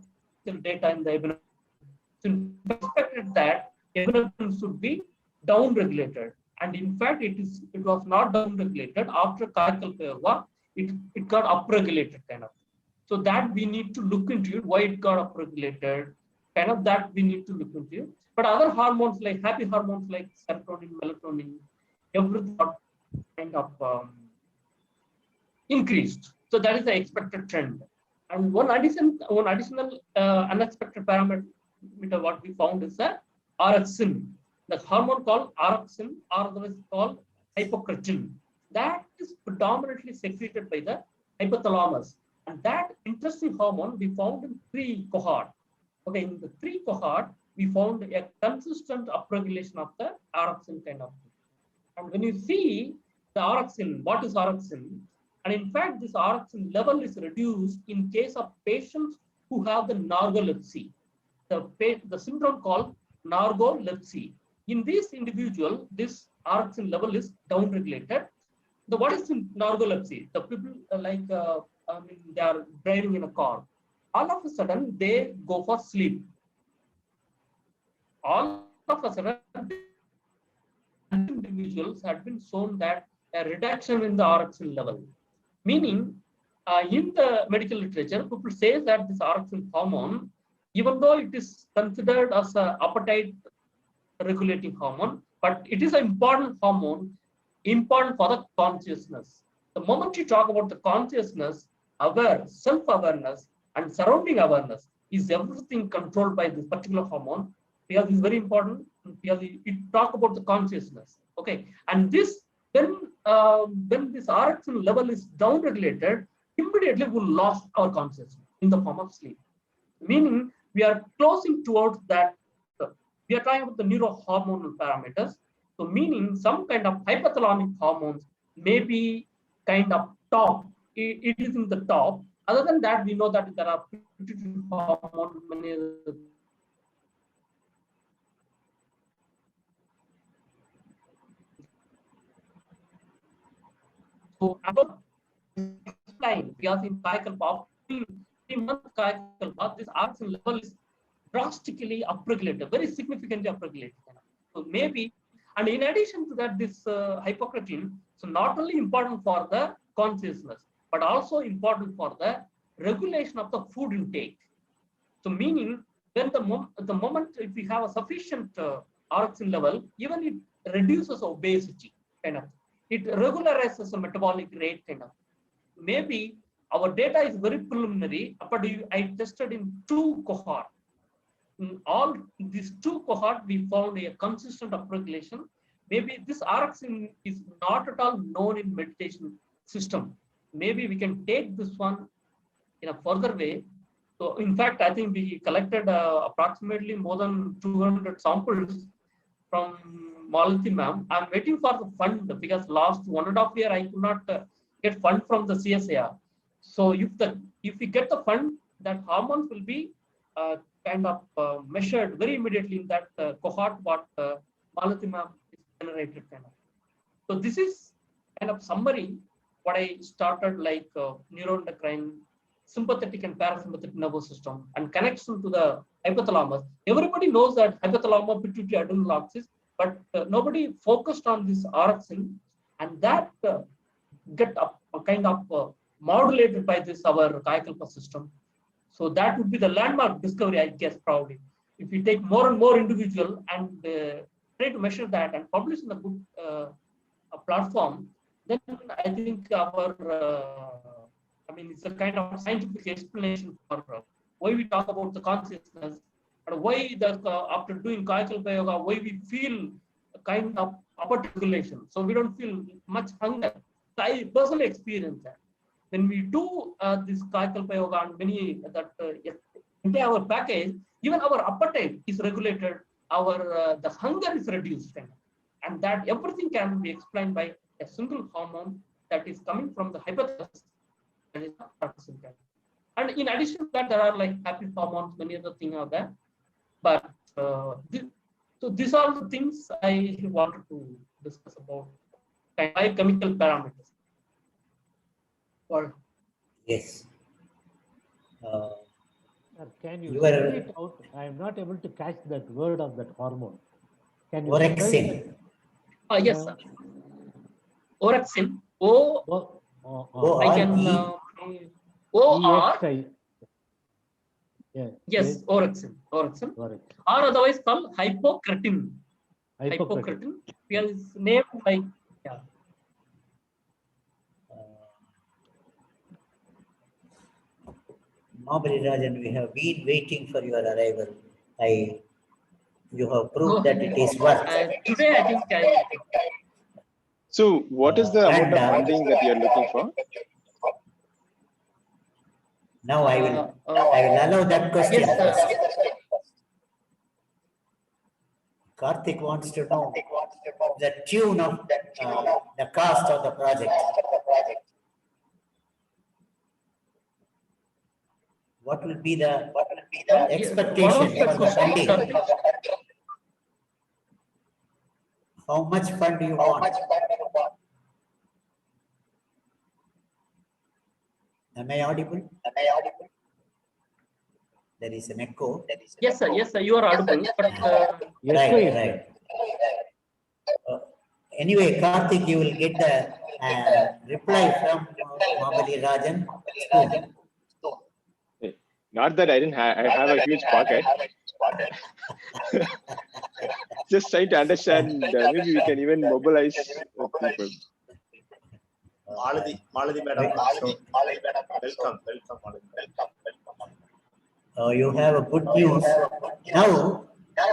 data in the epinephrine. So expected that epinephrine should be down regulated, and in fact it was not down regulated. After Kayakalpa yoga, it got upregulated kind of. So that we need to look into it, why it got upregulated, kind of that we need to look into it. But other hormones like happy hormones like serotonin, melatonin, everything got kind of increased. So that is the expected trend. And one additional unexpected parameter what we found is the orexin, the hormone called orexin, or otherwise called hypocretin. That is predominantly secreted by the hypothalamus. And that interesting hormone we found in 3 cohorts. Okay, in the 3 cohort, we found a consistent upregulation of the orexin kind of thing. And when you see the orexin, what is orexin? And in fact, this orexin level is reduced in case of patients who have the narcolepsy, the syndrome called narcolepsy. In this individual, this orexin level is downregulated. What is narcolepsy? The people they are driving in a car. All of a sudden, they go for sleep. All of a sudden, individuals had been shown that a reduction in the orexin level, meaning in the medical literature, people say that this orexin hormone, even though it is considered as an appetite regulating hormone, but it is an important hormone, important for the consciousness. The moment you talk about the consciousness, self-awareness, and surrounding awareness, is everything controlled by this particular hormone, because it's very important, because it talk about the consciousness. Okay, and this when this orexin level is downregulated, immediately we lost our consciousness in the form of sleep. Meaning we are closing towards that. We are talking about the neurohormonal parameters. So meaning some kind of hypothalamic hormones may be kind of top. It is in the top. Other than that, we know that there are pituitary hormones, many other. So explain because in Kayakalpa, 3-month Kayakalpa, this orexin level is drastically upregulated, very significantly upregulated. So maybe, and in addition to that, this hypocretin, so not only important for the consciousness, but also important for the regulation of the food intake. So meaning, when the moment if we have a sufficient orexin level, even it reduces obesity, kind of. It regularizes the metabolic rate, kind of. Maybe our data is very preliminary, but I tested in 2 cohorts. In all these 2 cohorts, we found a consistent upregulation. Maybe this orexin is not at all known in meditation system. Maybe we can take this one in a further way. So in fact, I think we collected approximately more than 200 samples from Malati ma'am. I'm waiting for the fund because last 1.5 years I could not get fund from the CSIR. So if we get the fund, that hormones will be kind of measured very immediately in that cohort what Malati ma'am is generated, kind of. So this is kind of summary what I started, like neuroendocrine, sympathetic and parasympathetic nervous system, and connection to the hypothalamus. Everybody knows that hypothalamus, pituitary, adrenal axis, but nobody focused on this orexin, and that get kind of modulated by this our Kayakalpa system. So that would be the landmark discovery, I guess, probably. If we take more and more individual and try to measure that and publish in a good platform, then I think our, it's a kind of scientific explanation for why we talk about the consciousness and why after doing Kayakalpa yoga, why we feel a kind of appetite regulation. So we don't feel much hunger. So I personally experience that. When we do this Kayakalpa yoga and many that entire our package, even our appetite is regulated, our the hunger is reduced, and that everything can be explained by a single hormone that is coming from the hypothalamus. And in addition to that, there are like happy hormones, many other things are there. But so these are the things I wanted to discuss about biochemical parameters. Or yes. Can you You spell are- it out? I am not able to catch that word of that hormone. Can you Orexin. Yes, sir. Orexin. I can OR. Yes, orexin. Orexin. Or otherwise called hypocretin. Hypocretin. Because it's named by Mahabali Rajan, we have been waiting for your arrival. You have proved that it is worth. Today, I think So what is the amount of funding that you're looking for? Now I will allow that question. Yes, first. Karthik wants to know the tune of the cost of the project. What will be the expectation for the funding? How much fund do you want? Am I audible? There is an echo. Yes, sir. Yes, sir. You are audible. But Right. Anyway, Karthik, you will get the reply from Mabali Rajan. Not that I didn't I have a huge pocket. Just trying to understand. Maybe we can even mobilize people. Malati madam, welcome, You have a good news. Now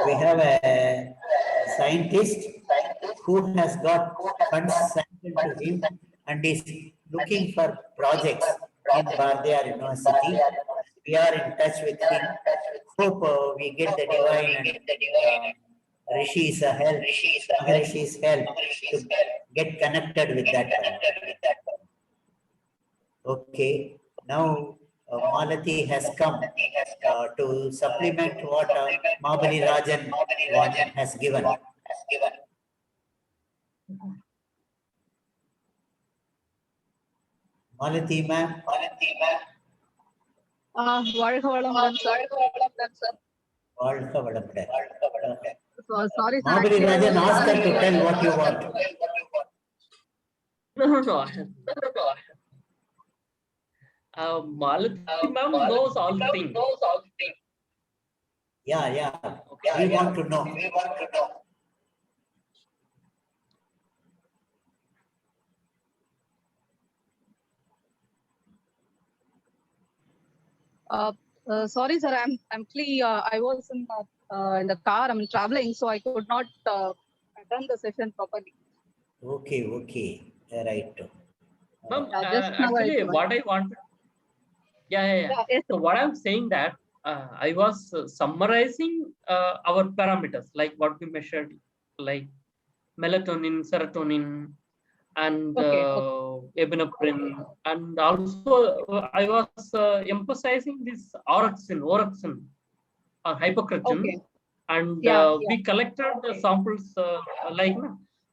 we have a scientist who has got funds sanctioned to him and is looking for projects in Bardea University. We are in touch with him. Hope we get the divine and Rishi's help, Rishi's help to get connected with that. Okay, now Malati has come to supplement what Mabali Rajan has given. Malati ma'am. வாழ்க வளமுடன் sir. வாழ்க வளமுடன். Sorry, sir. Mabali Rajan asked her to tell what you want. No. Malati ma'am knows all things. Yeah. We want to know. Sorry, sir. Actually, I was in the car. I'm traveling, so I could not attend the session properly. Okay. Right. Ma'am, just now actually, I what I wanted. Yeah. Yes, So what I'm saying that I was summarizing our parameters, like what we measured, like melatonin, serotonin, and epinephrine, and also I was emphasizing this orexin, or hypocretin, and we collected the samples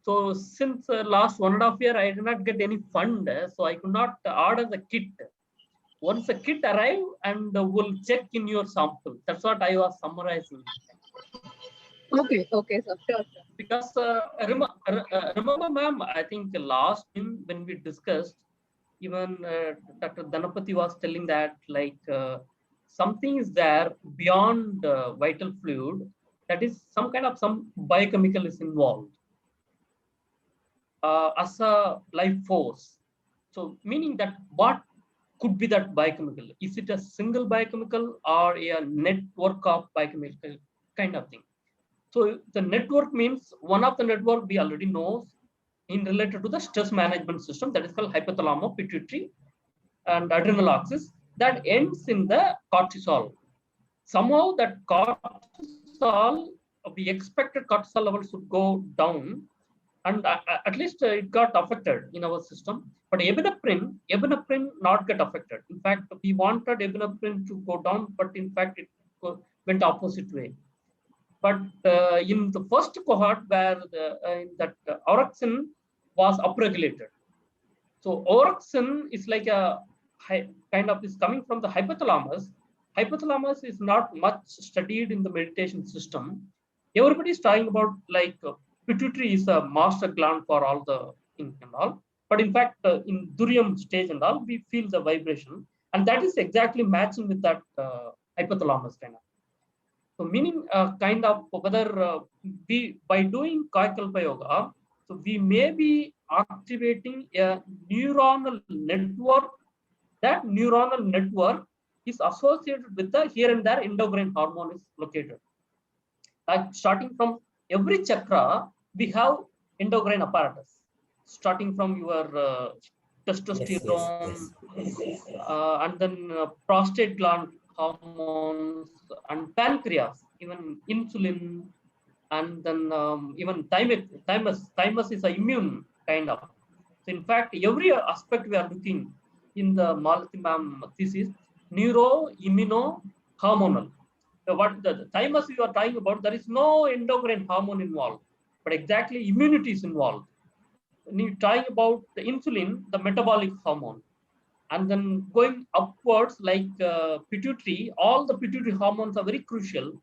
so since last 1.5 years I did not get any fund, so I could not order the kit. Once the kit arrive and we'll check in your sample. That's what I was summarizing. Okay, sir. Sure. Because remember, ma'am, I think the last time when we discussed, even Dr. Dhanapati was telling that something is there beyond vital fluid, that is some biochemical is involved as a life force. So meaning that what could be that biochemical? Is it a single biochemical or a network of biochemical kind of thing? So the network means one of the network we already know in related to the stress management system, that is called hypothalamus, pituitary, and adrenal axis, that ends in the cortisol. Somehow that cortisol, we expected cortisol levels should go down, and at least it got affected in our system. But epinephrine not get affected. In fact, we wanted epinephrine to go down, but in fact it went opposite way. But in the first cohort where that orexin was upregulated. So orexin is like a is coming from the hypothalamus. Hypothalamus is not much studied in the meditation system. Everybody is talking about pituitary is a master gland for all the things and all. But in fact, in Durium stage and all, we feel the vibration, and that is exactly matching with that hypothalamus kind of. So meaning whether we by doing Kayakalpa Yoga, so we may be activating a neuronal network. That neuronal network is associated with the here and there endocrine hormone is located. Like starting from every chakra, we have endocrine apparatus. Starting from your testosterone, and then prostate gland hormones, and pancreas, even insulin, and then even thymus is an immune kind of. So in fact, every aspect we are looking in the Malati ma'am thesis, neuro, immuno, hormonal. What the thymus you are talking about, there is no endocrine hormone involved, but exactly immunity is involved. When you're talking about the insulin, the metabolic hormone, and then going upwards like pituitary, all the pituitary hormones are very crucial,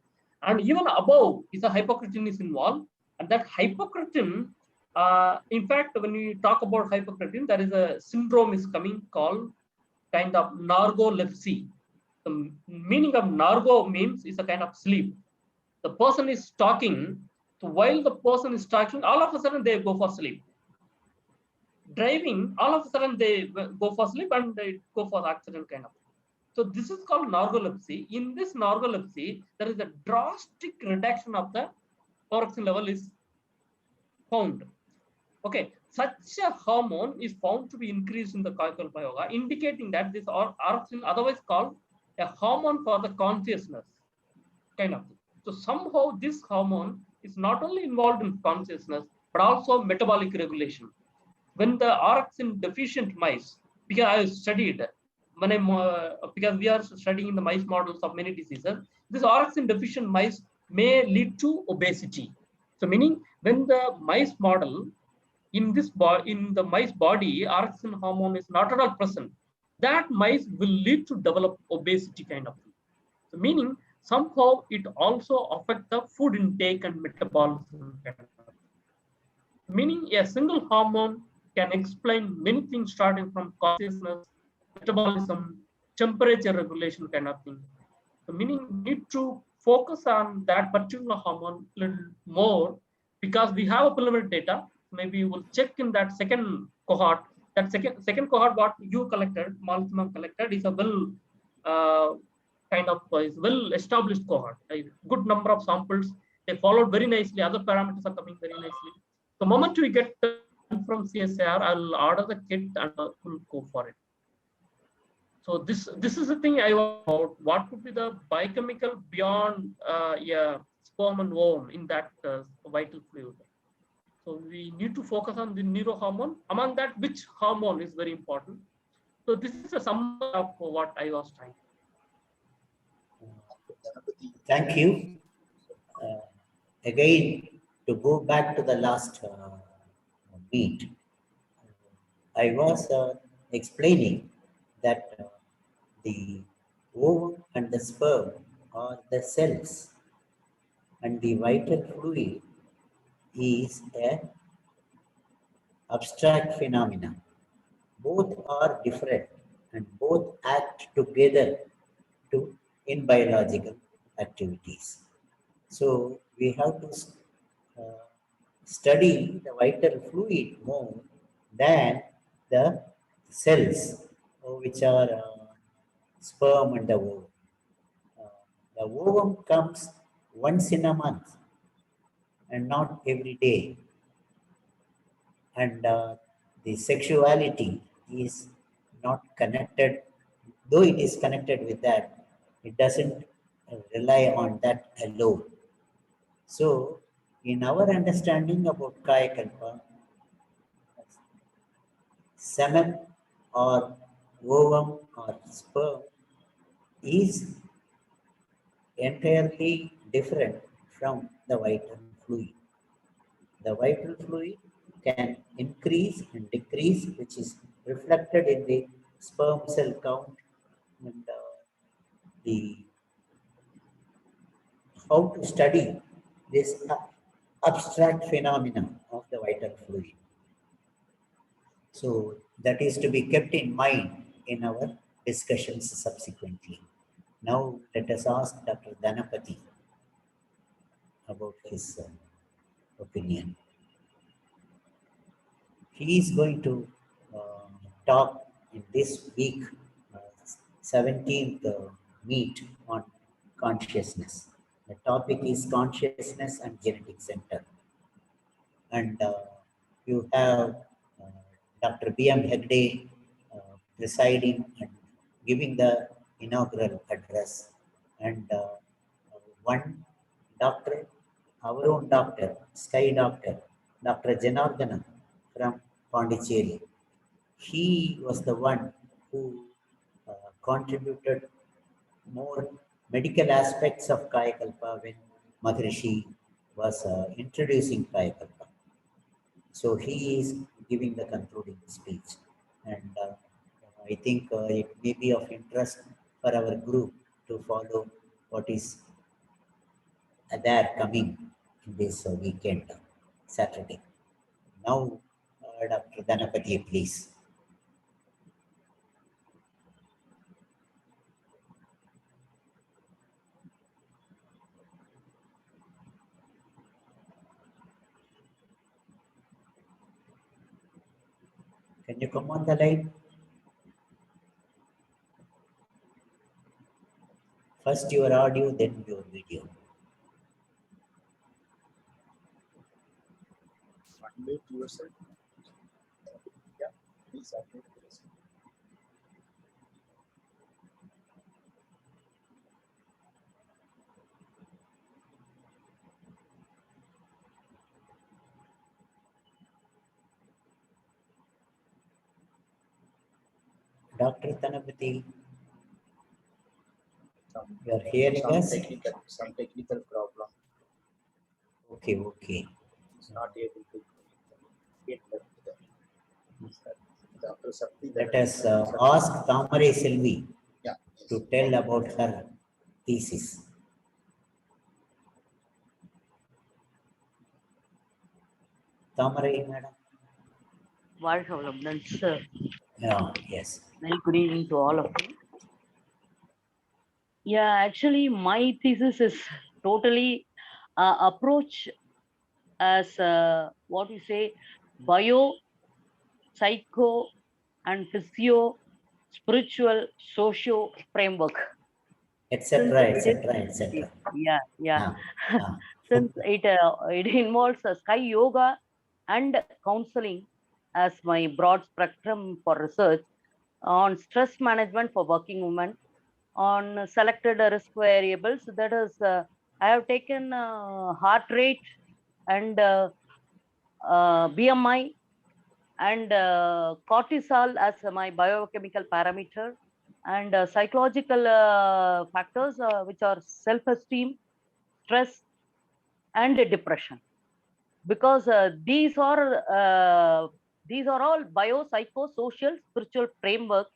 and even above is a hypocretin is involved, and that hypocretin, in fact, when we talk about hypocretin, there is a syndrome is coming called kind of narcolepsy. The meaning of narco means is a kind of sleep. The person is talking, so while the person is talking, all of a sudden they go for sleep. Driving, all of a sudden they go for sleep and they go for accident kind of. So this is called narcolepsy. In this narcolepsy, there is a drastic reduction of the orexin level is found. Okay, such a hormone is found to be increased in the Kayakalpa Yoga, indicating that this orexin, otherwise called a hormone for the consciousness kind of thing. So somehow this hormone is not only involved in consciousness, but also metabolic regulation. When the orexin deficient mice, because I studied, when because we are studying in the mice models of many diseases, this orexin deficient mice may lead to obesity. So meaning when the mice model, in the mice body, orexin hormone is not at all present, that mice will lead to develop obesity kind of thing. So meaning somehow it also affects the food intake and metabolism kind of thing. Meaning a single hormone can explain many things, starting from consciousness, metabolism, temperature regulation kind of thing. So meaning we need to focus on that particular hormone a little more, because we have a preliminary data. Maybe we'll check in that second cohort. That second cohort what you collected, Malati ma'am collected, is a well established cohort. A good number of samples, they followed very nicely. Other parameters are coming very nicely. The moment we get from CSIR, I'll order the kit and we'll go for it. So this is the thing I want about. What could be the biochemical beyond sperm and ovum in that vital fluid? So we need to focus on the neurohormone. Among that, which hormone is very important? So this is a summary of what I was trying. Thank you. Again, to go back to the last meet, I was explaining that the ovum and the sperm are the cells, and the vital fluid is an abstract phenomena. Both are different and both act together in biological activities. So we have to study the vital fluid more than the cells, which are sperm and the ovum. The ovum comes once in a month and not every day. And the sexuality is not connected, though it is connected with that, it doesn't rely on that alone. So in our understanding about Kayakalpa, semen or ovum or sperm is entirely different from the vital fluid. The vital fluid can increase and decrease, which is reflected in the sperm cell count and how to study this abstract phenomenon of the vital fluid. So that is to be kept in mind in our discussions subsequently. Now let us ask Dr. Dhanapati about his opinion. He is going to talk in this week, 17th meet on consciousness. The topic is Consciousness and Genetic Center. And you have Dr. B.M. Hegde presiding and giving the inaugural address. And one doctor, our own doctor, Sky Doctor, Dr. Janardana from Pondicherry. He was the one who contributed more medical aspects of Kayakalpa when Maharishi was introducing Kayakalpa. So he is giving the concluding speech. And I think it may be of interest for our group to follow what is there coming in this weekend, Saturday. Now, Dr. Dhanapati, please. Can you come on the line? First your audio, then your video. Unmute yourself. Yeah, please unmute yourself. Dr. Dhanapati, you are hearing us? Some technical problem. Okay, okay. He's not able to get that. Dr. Sakti, Let us ask Thamare Selvi to tell about her thesis. Thamare, madam. வாழ்க வளமுடன், sir. Yeah, yes. Very good evening to all of you. Yeah, actually, my thesis is totally approach as what we say, bio, psycho, and physio, spiritual, socio framework. Etc. etc. etc. Yeah. Since it involves Sky Yoga and counseling as my broad spectrum for research on stress management for working women, on selected risk variables. That is, I have taken heart rate and BMI and cortisol as my biochemical parameter, and psychological factors which are self-esteem, stress, and depression. Because these are all biopsychosocial spiritual framework,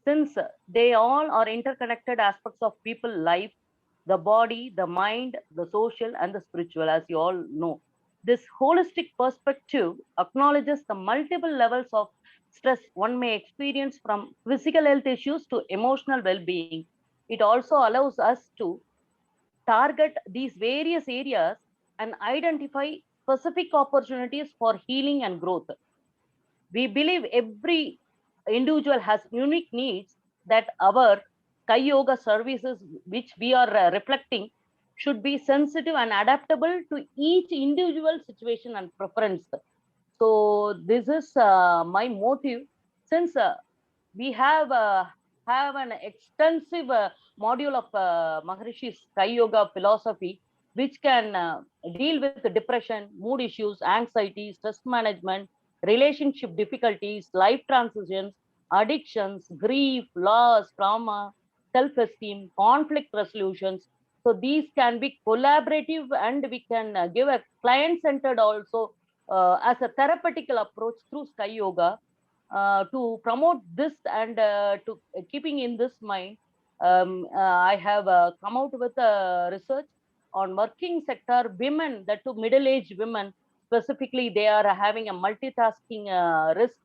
since they all are interconnected aspects of people's life, the body, the mind, the social, and the spiritual, as you all know. This holistic perspective acknowledges the multiple levels of stress one may experience, from physical health issues to emotional well-being. It also allows us to target these various areas and identify specific opportunities for healing and growth. We believe every individual has unique needs that our Sky Yoga services, which we are reflecting, should be sensitive and adaptable to each individual situation and preference. So this is my motive. Since we have an extensive module of Maharishi's Sky Yoga philosophy, which can deal with depression, mood issues, anxiety, stress management, relationship difficulties, life transitions, addictions, grief, loss, trauma, self-esteem, conflict resolutions. So these can be collaborative, and we can give a client-centered also as a therapeutical approach through Sky Yoga to promote this, and to keeping in this mind, I have come out with a research on working sector women, that to middle-aged women specifically, they are having a multitasking risk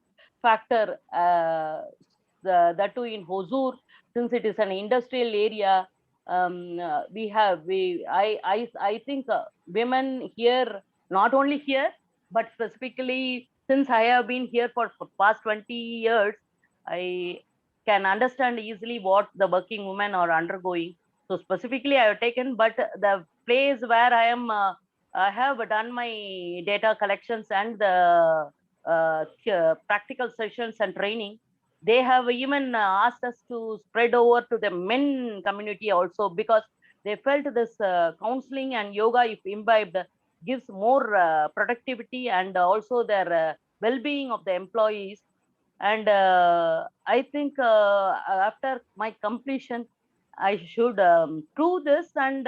factor, that too in Hosur, since it is an industrial area. I think women here, not only here, but specifically since I have been here for past 20 years, I can understand easily what the working women are undergoing. So specifically I have taken, but the place where I am, I have done my data collections and the practical sessions and training. They have even asked us to spread over to the men community also, because they felt this counseling and yoga, if imbibed, gives more productivity and also their well-being of the employees. And I think after my completion, I should prove this. And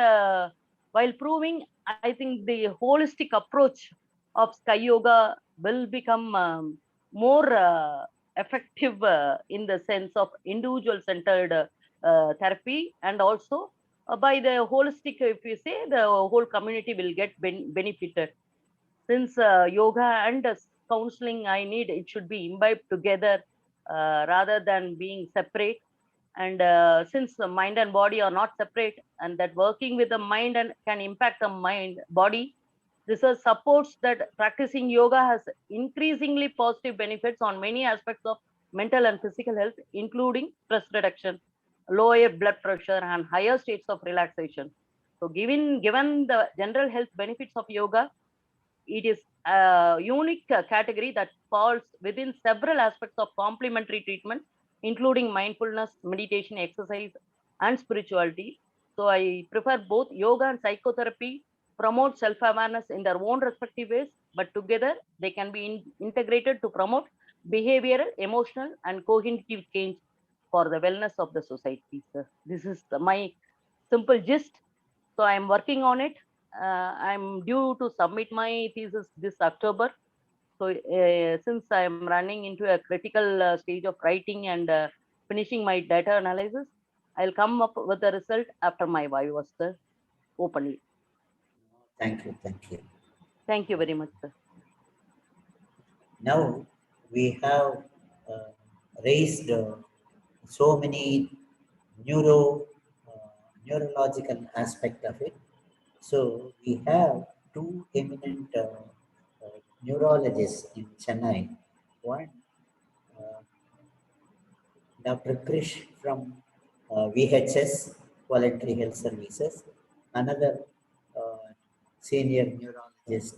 while proving, I think the holistic approach of Sky Yoga will become more effective in the sense of individual-centered therapy, and also by the holistic, if you say, the whole community will get benefited. Since yoga and counseling, I need it should be imbibed together rather than being separate. And since the mind and body are not separate, and that working with the mind and can impact the mind body, research supports that practicing yoga has increasingly positive benefits on many aspects of mental and physical health, including stress reduction, lower blood pressure, and higher states of relaxation. So given the general health benefits of yoga, it is a unique category that falls within several aspects of complementary treatment, including mindfulness, meditation, exercise, and spirituality. So I prefer both. Yoga and psychotherapy promote self-awareness in their own respective ways, but together they can be integrated to promote behavioral, emotional, and cognitive change for the wellness of the society. So this is my simple gist. So I'm working on it. I'm due to submit my thesis this October. So since I'm running into a critical stage of writing and finishing my data analysis, I'll come up with the result after my viva, sir, openly. Thank you. Thank you. Thank you very much, sir. Now we have raised so many neurological aspect of it. So we have two eminent neurologists in Chennai. One, Dr. Krish from VHS, Voluntary Health Services. Another senior neurologist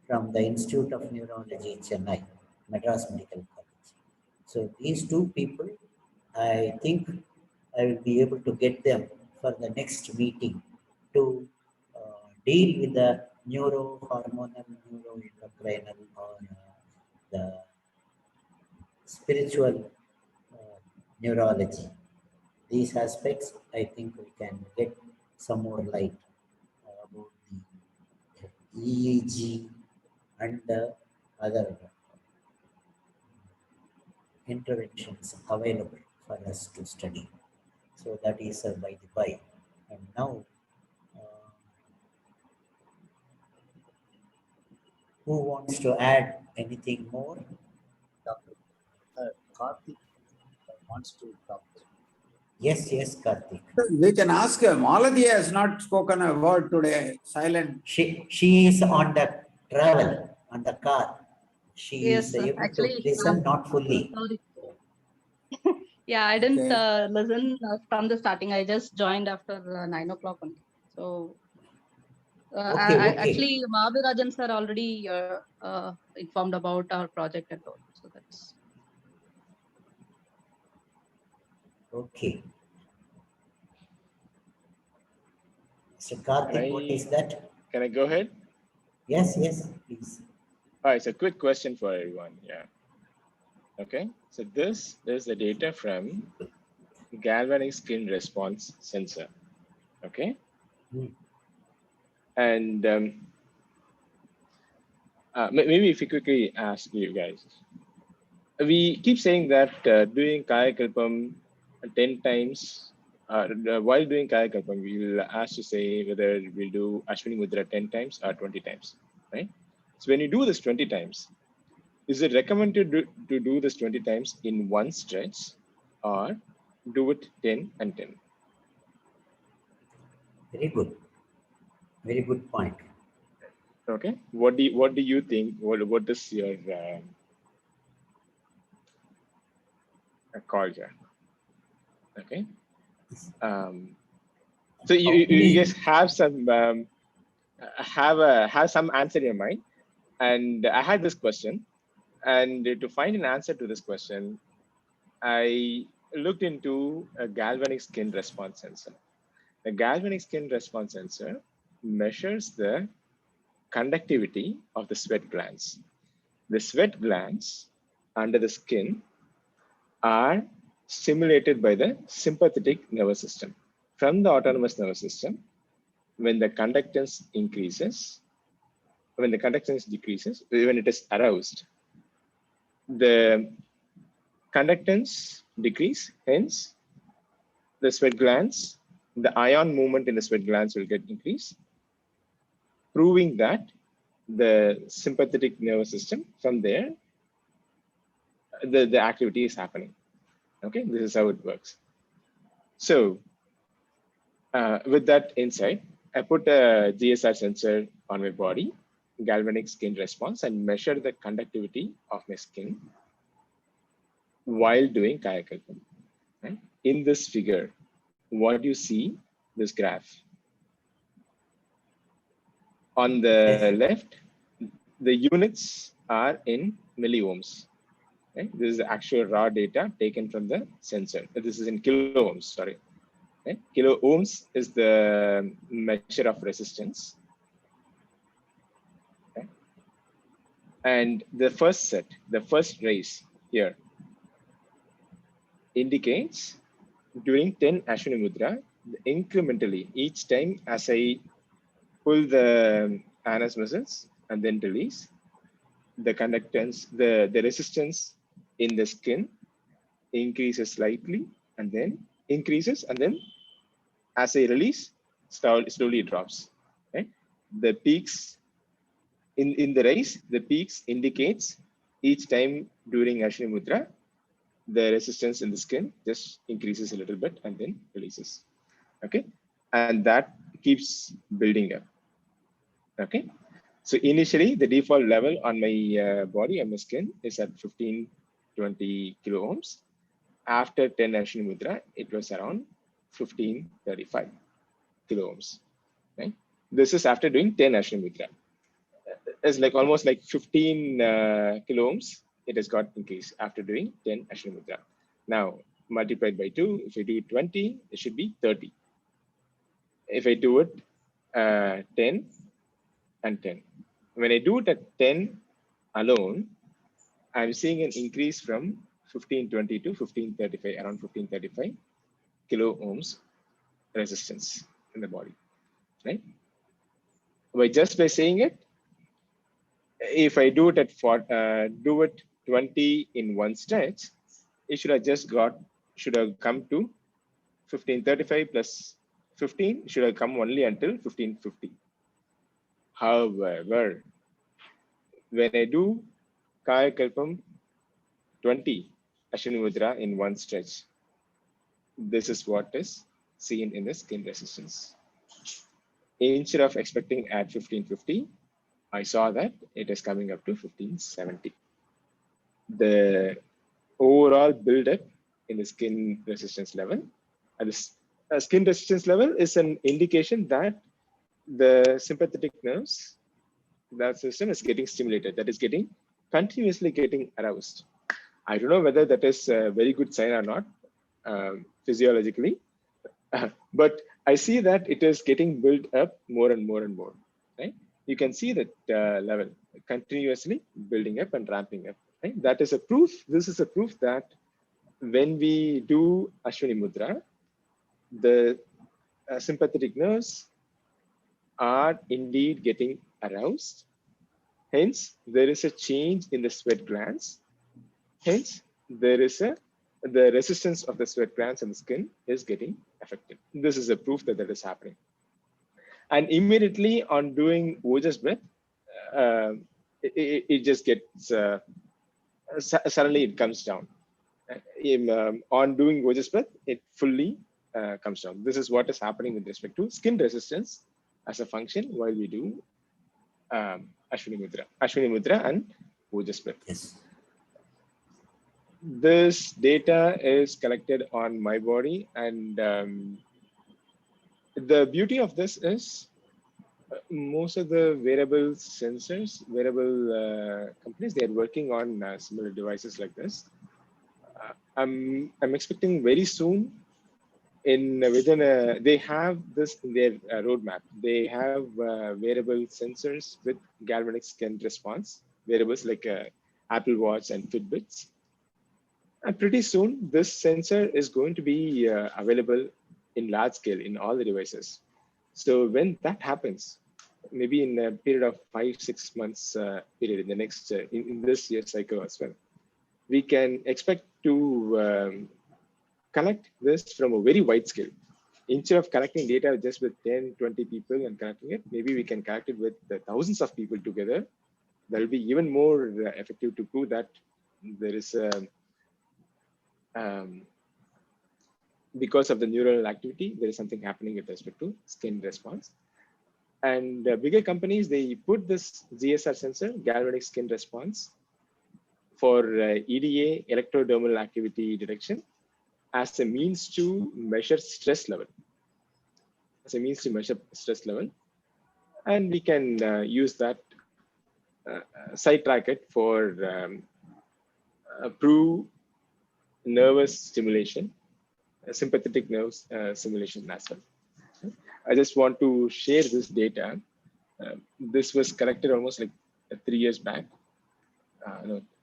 from the Institute of Neurology, Chennai, Madras Medical College. So these two people, I think I will be able to get them for the next meeting to deal with the neurohormonal, neuroendocrinal, or the spiritual neurology. These aspects, I think we can get some more light about the EEG and the other interventions available for us to study. So that is by the by. And now, who wants to add anything more? Karthik wants to talk. Yes, Karthik. We can ask her. Maladi has not spoken a word today. Silent. She is on the travel, on the car. She Yes, is able actually, to listen, not fully. sorry. Yeah, I didn't listen from the starting. I just joined after 9 o'clock only. So Okay. actually, Mahabhirajan sir already informed about our project and all. So that's okay. So Karthik, what is that? Can I go ahead? Yes, please. All right, so quick question for everyone. Yeah. Okay, so this is the data from galvanic skin response sensor. Okay. And maybe if we quickly ask you guys, we keep saying that doing Kaya Kalpam 10 times, while doing Kaya Kalpam, we will ask to say whether we'll do Ashwini Mudra 10 times or 20 times, right? So when you do this 20 times, is it recommended to do this 20 times in one stretch or do it 10 and 10? Very good. Very good point. Okay. What do you think? What is your call here? Okay. So you guys have some have some answer in your mind, and I had this question, and to find an answer to this question, I looked into a galvanic skin response sensor. The galvanic skin response sensor measures the conductivity of the sweat glands. The sweat glands under the skin are stimulated by the sympathetic nervous system. From the autonomous nervous system, when the conductance increases, when the conductance decreases, when it is aroused, the conductance decrease, hence the sweat glands, the ion movement in the sweat glands will get increased, proving that the sympathetic nervous system, from there, the activity is happening. Okay, this is how it works. So with that insight, I put a GSR sensor on my body, galvanic skin response, and measure the conductivity of my skin while doing kayakalpam. Right? In this figure, what you see, this graph. On the left, the units are in milliohms. Right? This is the actual raw data taken from the sensor. This is in kilo ohms, sorry. Right? Kilo ohms is the measure of resistance. Okay? And the first set, the first raise here, indicates during 10 Ashwini Mudra, incrementally, each time as I pull the anus muscles and then release, the conductance, the resistance in the skin increases slightly and then increases, and then as I release, slowly it drops. Right? The peaks in the raise, the peaks indicates each time during Ashwini Mudra, the resistance in the skin just increases a little bit and then releases. Okay, and that keeps building up. Okay, so initially the default level on my body and my skin is at 15-20 kilo ohms. After 10 Ashwini Mudra, it was around 15-35 kilo ohms. Right? This is after doing 10 Ashwini Mudra. It's like almost like 15 kilo ohms. It has got increased after doing 10 Ashwini Mudra. Now, multiplied by 2, if I do 20, it should be 30. If I do it 10 and 10. When I do it at 10 alone, I'm seeing an increase from 1520 to 1535, around 1535 kilo ohms resistance in the body, right? Just by saying it, if I do it at 20 in one stretch, it should have just come to 1535 plus 15 should have come only until 1550. However, when I do Kayakalpam 20 Ashwini Mudra in one stretch, this is what is seen in the skin resistance. Instead of expecting at 1550, I saw that it is coming up to 1570. The overall buildup in the skin resistance level, and the skin resistance level is an indication that the sympathetic nerves, that system is getting stimulated, that is continuously getting aroused. I don't know whether that is a very good sign or not physiologically, but I see that it is getting built up more and more and more, right? You can see that level continuously building up and ramping up, right? That is a proof, this is a proof that when we do Ashwini Mudra, the sympathetic nerves are indeed getting aroused. Hence, there is a change in the sweat glands. Hence, there is the resistance of the sweat glands and the skin is getting affected. This is a proof that that is happening. And immediately on doing Ojas breath, it just gets, suddenly it comes down. On doing Ojas breath, it fully comes down. This is what is happening with respect to skin resistance as a function while we do Ashwini Mudra and Ojas breath. Yes. This data is collected on my body, and the beauty of this is most of the wearable sensors, wearable companies, they are working on similar devices like this. I'm expecting very soon. They have this in their roadmap. They have wearable sensors with galvanic skin response, wearables like Apple Watch and Fitbits. And pretty soon, this sensor is going to be available in large scale in all the devices. So when that happens, maybe in a period of 5-6 months period in the next in this year cycle as well, we can expect to collect this from a very wide scale. Instead of collecting data just with 10-20 people and collecting it, maybe we can collect it with thousands of people together. That will be even more effective to prove that there is because of the neural activity, there is something happening with respect to skin response. And bigger companies, they put this GSR sensor, galvanic skin response, for EDA, electrodermal activity detection, as a means to measure stress level. And we can use that, sidetrack it for prove nervous stimulation, sympathetic nerves stimulation as well. I just want to share this data. This was collected almost like 3 years back.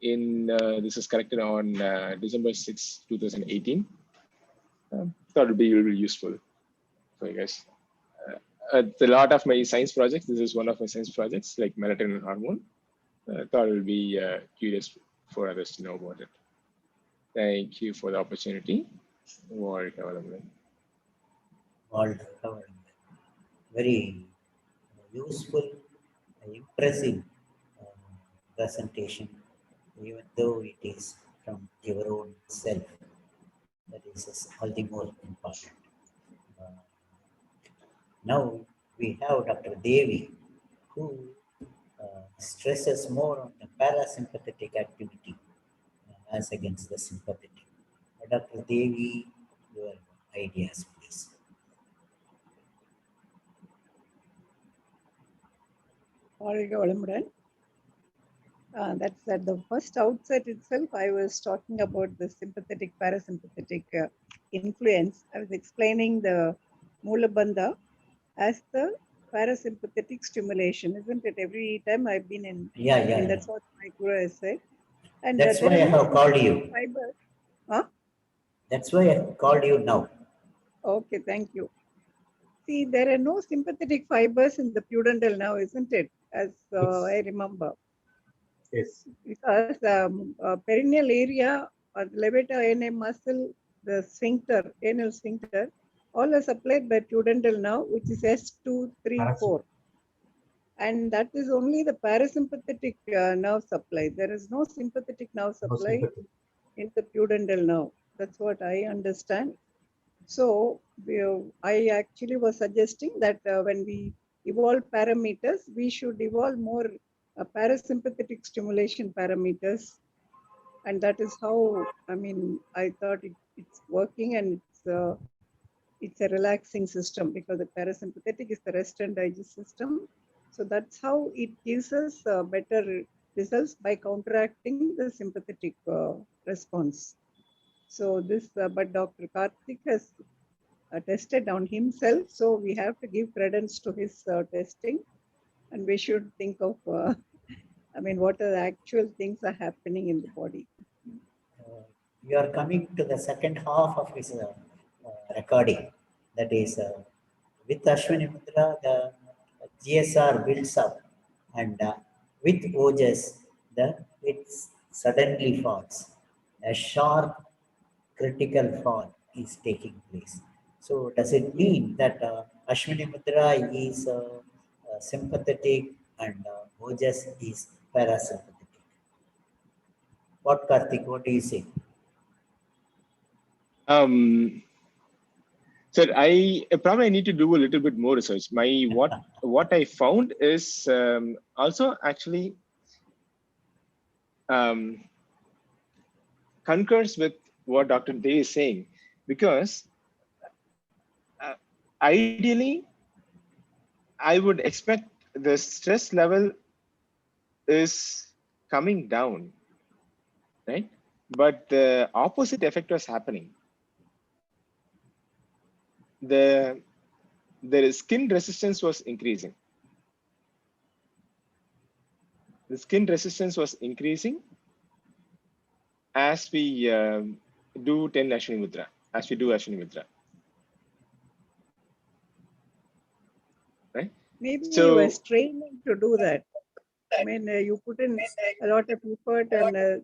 This is collected on December 6, 2018. Thought it would be really useful for you guys. A lot of my science projects, this is one of my science projects, like melatonin hormone. Thought it would be curious for others to know about it. Thank you for the opportunity. World development. Very useful, impressive presentation, even though it is from your own self. That is all the more important. Now we have Dr. Devi, who stresses more on the parasympathetic activity as against the sympathetic. Dr. Devi, your ideas, please. That's at the first outset itself. I was talking about the sympathetic parasympathetic influence. I was explaining the Mulabandha as the parasympathetic stimulation, isn't it? Every time I've been in, that's what my guru has said. And that's why I have called you. Fibers. Huh? That's why I called you now. Okay, thank you. See, there are no sympathetic fibers in the pudendal now, isn't it? As I remember. Yes. Because perineal area or the levator ana muscle, the sphincter, anal sphincter, all are supplied by pudendal now, which is S2, 3, 4. And that is only the parasympathetic nerve supply. There is no sympathetic nerve supply in the pudendal nerve. That's what I understand. So I actually was suggesting that when we evolve parameters, we should evolve more parasympathetic stimulation parameters. And that is how, I mean, I thought it's working, and it's a relaxing system, because the parasympathetic is the rest and digest system. So that's how it gives us better results by counteracting the sympathetic response. So this, but Dr. Karthik has tested on himself. So we have to give credence to his testing, and we should think of, I mean, what are the actual things are happening in the body. You are coming to the second half of his recording. That is, with Ashwini Mudra, the GSR builds up, and with Ojas, it suddenly falls. A sharp critical fall is taking place. So does it mean that Ashwini Mudra is sympathetic and Ojas is parasympathetic? What, Karthik, what do you say? Sir, I probably need to do a little bit more research. What I found is also actually concurs with what Dr. Day is saying, because ideally, I would expect the stress level is coming down, right? but the opposite effect was happening. The skin resistance was increasing. The skin resistance was increasing as we do 10 Ashwini Mudra, as we do Ashwini Mudra. Right? Maybe So, you were training to do that. I mean, you put in a lot of effort and if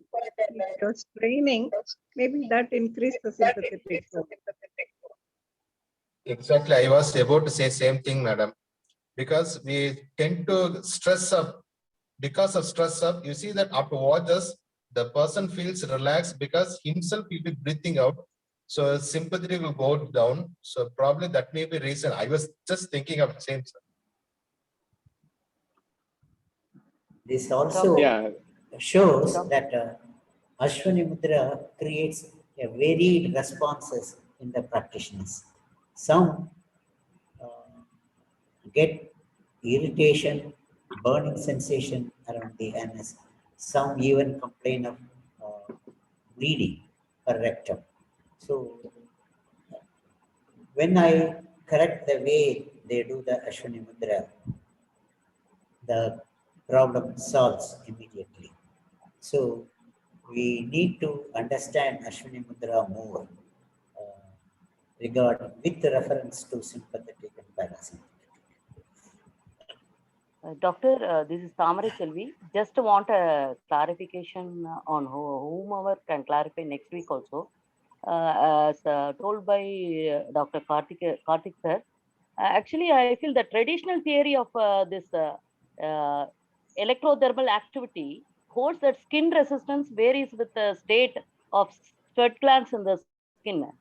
you're training, maybe that increased the sympathetic zone. Exactly. I was about to say same thing, madam. Because we tend to stress up. Because of stress up, you see that after watches, the person feels relaxed because himself will be breathing out. So sympathy will go down. So probably that may be reason. I was just thinking of the same. This also shows that Ashwini Mudra creates a varied responses in the practitioners. Some get irritation, burning sensation around the anus. Some even complain of bleeding or rectum. So when I correct the way they do the Ashwini Mudra, the problem solves immediately. So we need to understand Ashwini Mudra more with reference to sympathetic and parasympathetic. Doctor, this is Thamari Selvi. Just want a clarification on whomever can clarify next week also. As told by Dr. Karthik sir, actually I feel the traditional theory of this electrothermal activity holds that skin resistance varies with the state of sweat glands in the skin.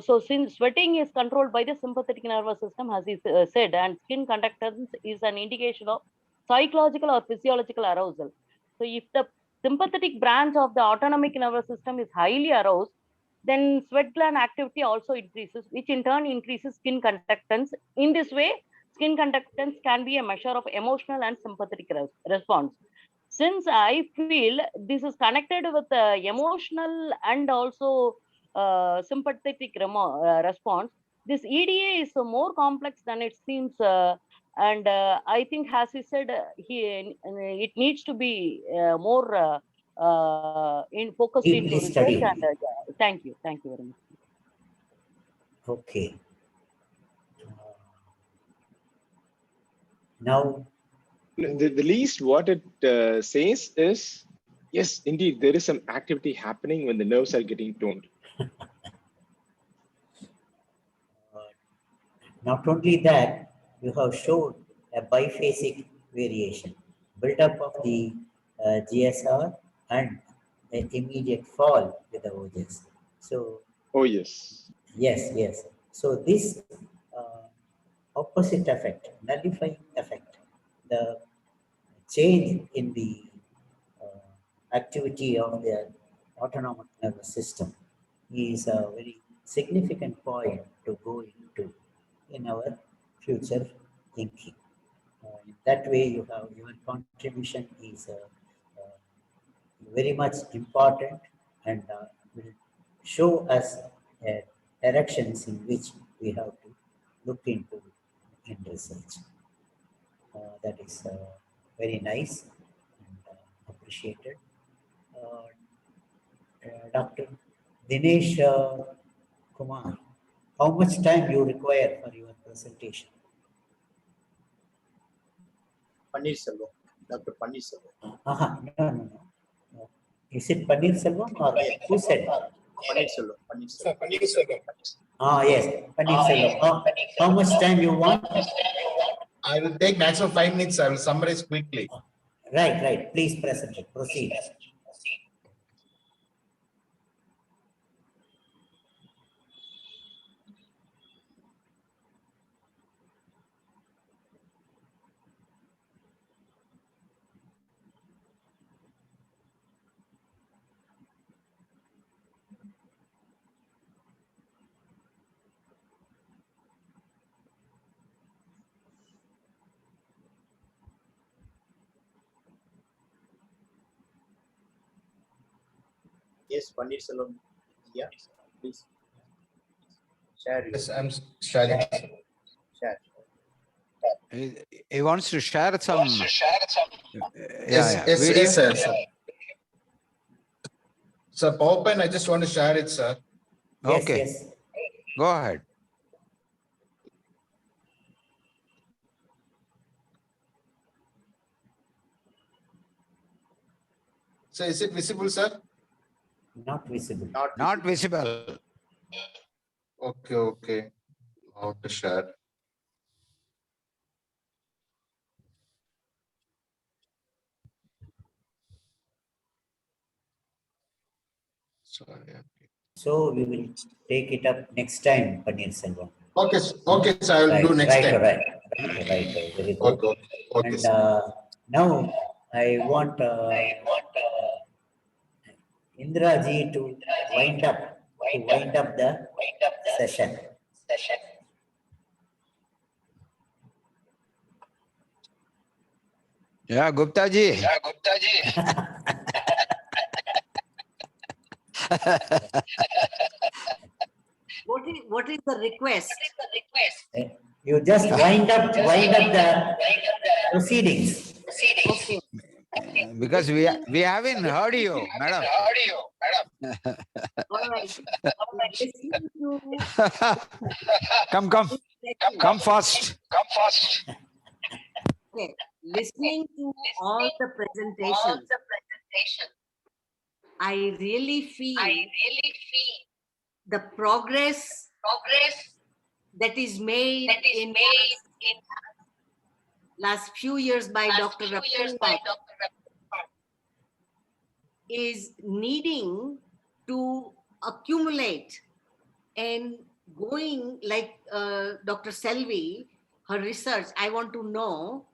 So since sweating is controlled by the sympathetic nervous system, as he said, and skin conductance is an indication of psychological or physiological arousal. So if the sympathetic branch of the autonomic nervous system is highly aroused, then sweat gland activity also increases, which in turn increases skin conductance. In this way, skin conductance can be a measure of emotional and sympathetic response. Since I feel this is connected with emotional and also sympathetic response, this EDA is more complex than it seems, and I think, as he said, it needs to be more focused into research. And thank you very much. Okay. Now, the least what it says is, yes, indeed, there is some activity happening when the nerves are getting toned. Not only that, you have shown a biphasic variation, build-up of the GSR and the immediate fall with the OJS. So, oh yes. Yes. So this opposite effect, nullifying effect, the change in the activity of the autonomic nervous system is a very significant point to go into in our future thinking. In that way, your contribution is very much important and will show us directions in which we have to look into in research. That is very nice and appreciated. Dr. Dinesh Kumar, how much time you require for your presentation? Paneerselvam, Dr. Paneerselvam. No. Is it Paneerselvam or who said? Paneerselvam. Yes, Paneerselvam. How much time you want? I will take maximum 5 minutes. I will summarize quickly. Right. Please present it. Proceed. Yes, Paneerselvam. Yeah, please. Share. Yes, I'm sharing. Share. He wants to share some. Yes, video. yes, sir. Sir, PowerPoint, I just want to share it, sir. Yes, Okay. yes. Go ahead. So is it visible, sir? Not visible. Not visible. Okay, okay. How to share? Sorry. So we will take it up next time, Paneerselvam. Okay, okay, sir. I will do next time. Right. Very good. Okay, And sir. now I want Indraji to wind up the session. Yeah, Gupta ji. What is the request? You just wind up the proceedings. Okay. Because we haven't heard you, madam. All right. Listening to Come fast. Okay. Listening to all the presentations, I really feel the progress that is made in last few years by Dr. Rabindranath is needing to accumulate and going like Dr. Selvi, her research, I want to know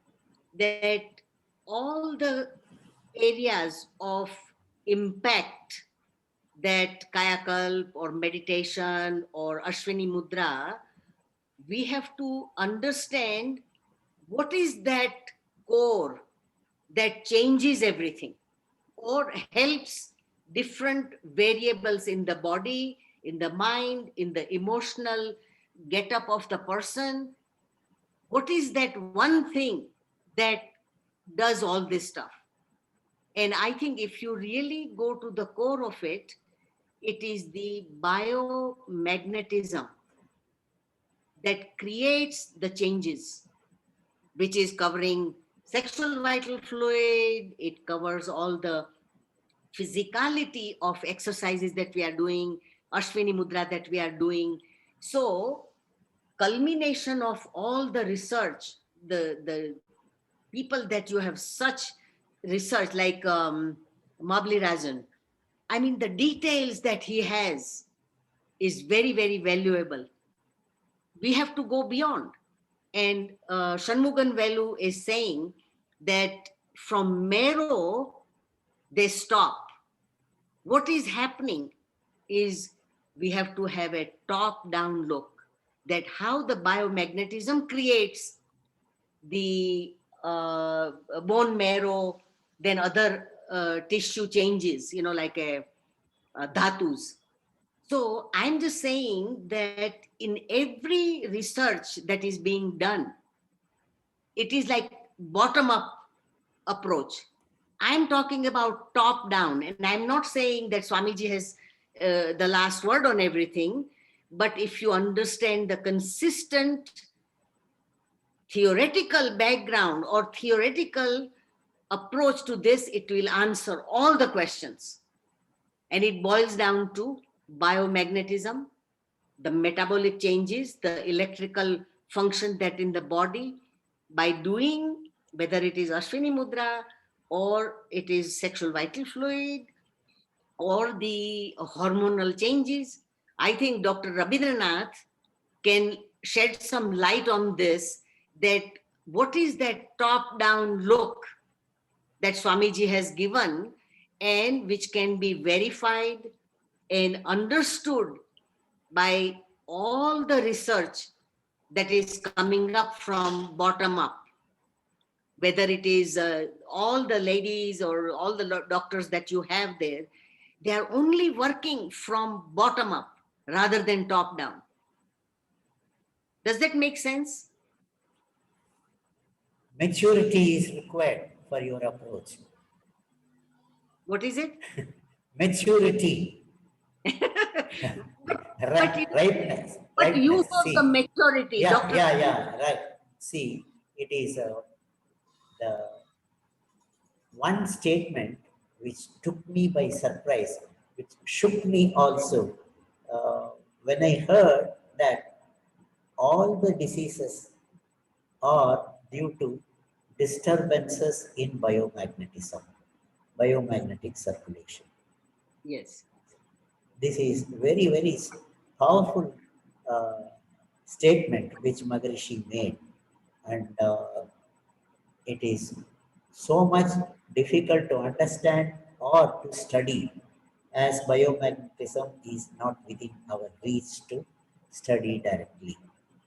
that all the areas of impact that Kayakalp or meditation or Ashwini Mudra, we have to understand what is that core that changes everything or helps different variables in the body, in the mind, in the emotional get-up of the person. What is that one thing that does all this stuff? And I think if you really go to the core of it, it is the biomagnetism that creates the changes, which is covering sexual vital fluid. It covers all the physicality of exercises that we are doing, Ashwini Mudra that we are doing. So culmination of all the research, the people that you have such research like Mabli Rajan, I mean, the details that he has is very, very valuable. We have to go beyond. And Shanmugan Velu is saying that from marrow, they stop. What is happening is we have to have a top-down look that how the biomagnetism creates the bone marrow, then other tissue changes, you know, like dhatus. So I'm just saying that in every research that is being done, it is like bottom-up approach. I'm talking about top-down, and I'm not saying that Swamiji has the last word on everything, but if you understand the consistent theoretical background or theoretical approach to this, it will answer all the questions. And it boils down to biomagnetism, the metabolic changes, the electrical function that in the body, by doing, whether it is Ashwini Mudra or it is sexual vital fluid or the hormonal changes. I think Dr. Rabindranath can shed some light on this, that what is that top-down look that Swamiji has given and which can be verified and understood by all the research that is coming up from bottom up, whether it is all the ladies or all the doctors that you have there, They are only working from bottom up rather than top down. Does that make sense? Maturity is required for your approach. What is it? Maturity. But Rightness. But you Rightness. have See. the maturity, Yeah, Dr. yeah, right. See, it is the one statement which took me by surprise, which shook me also, when I heard that all the diseases are due to disturbances in biomagnetism, biomagnetic circulation. Yes. This is very, very powerful statement which Maharishi made, and it is so much difficult to understand or to study, as biomagnetism is not within our reach to study directly,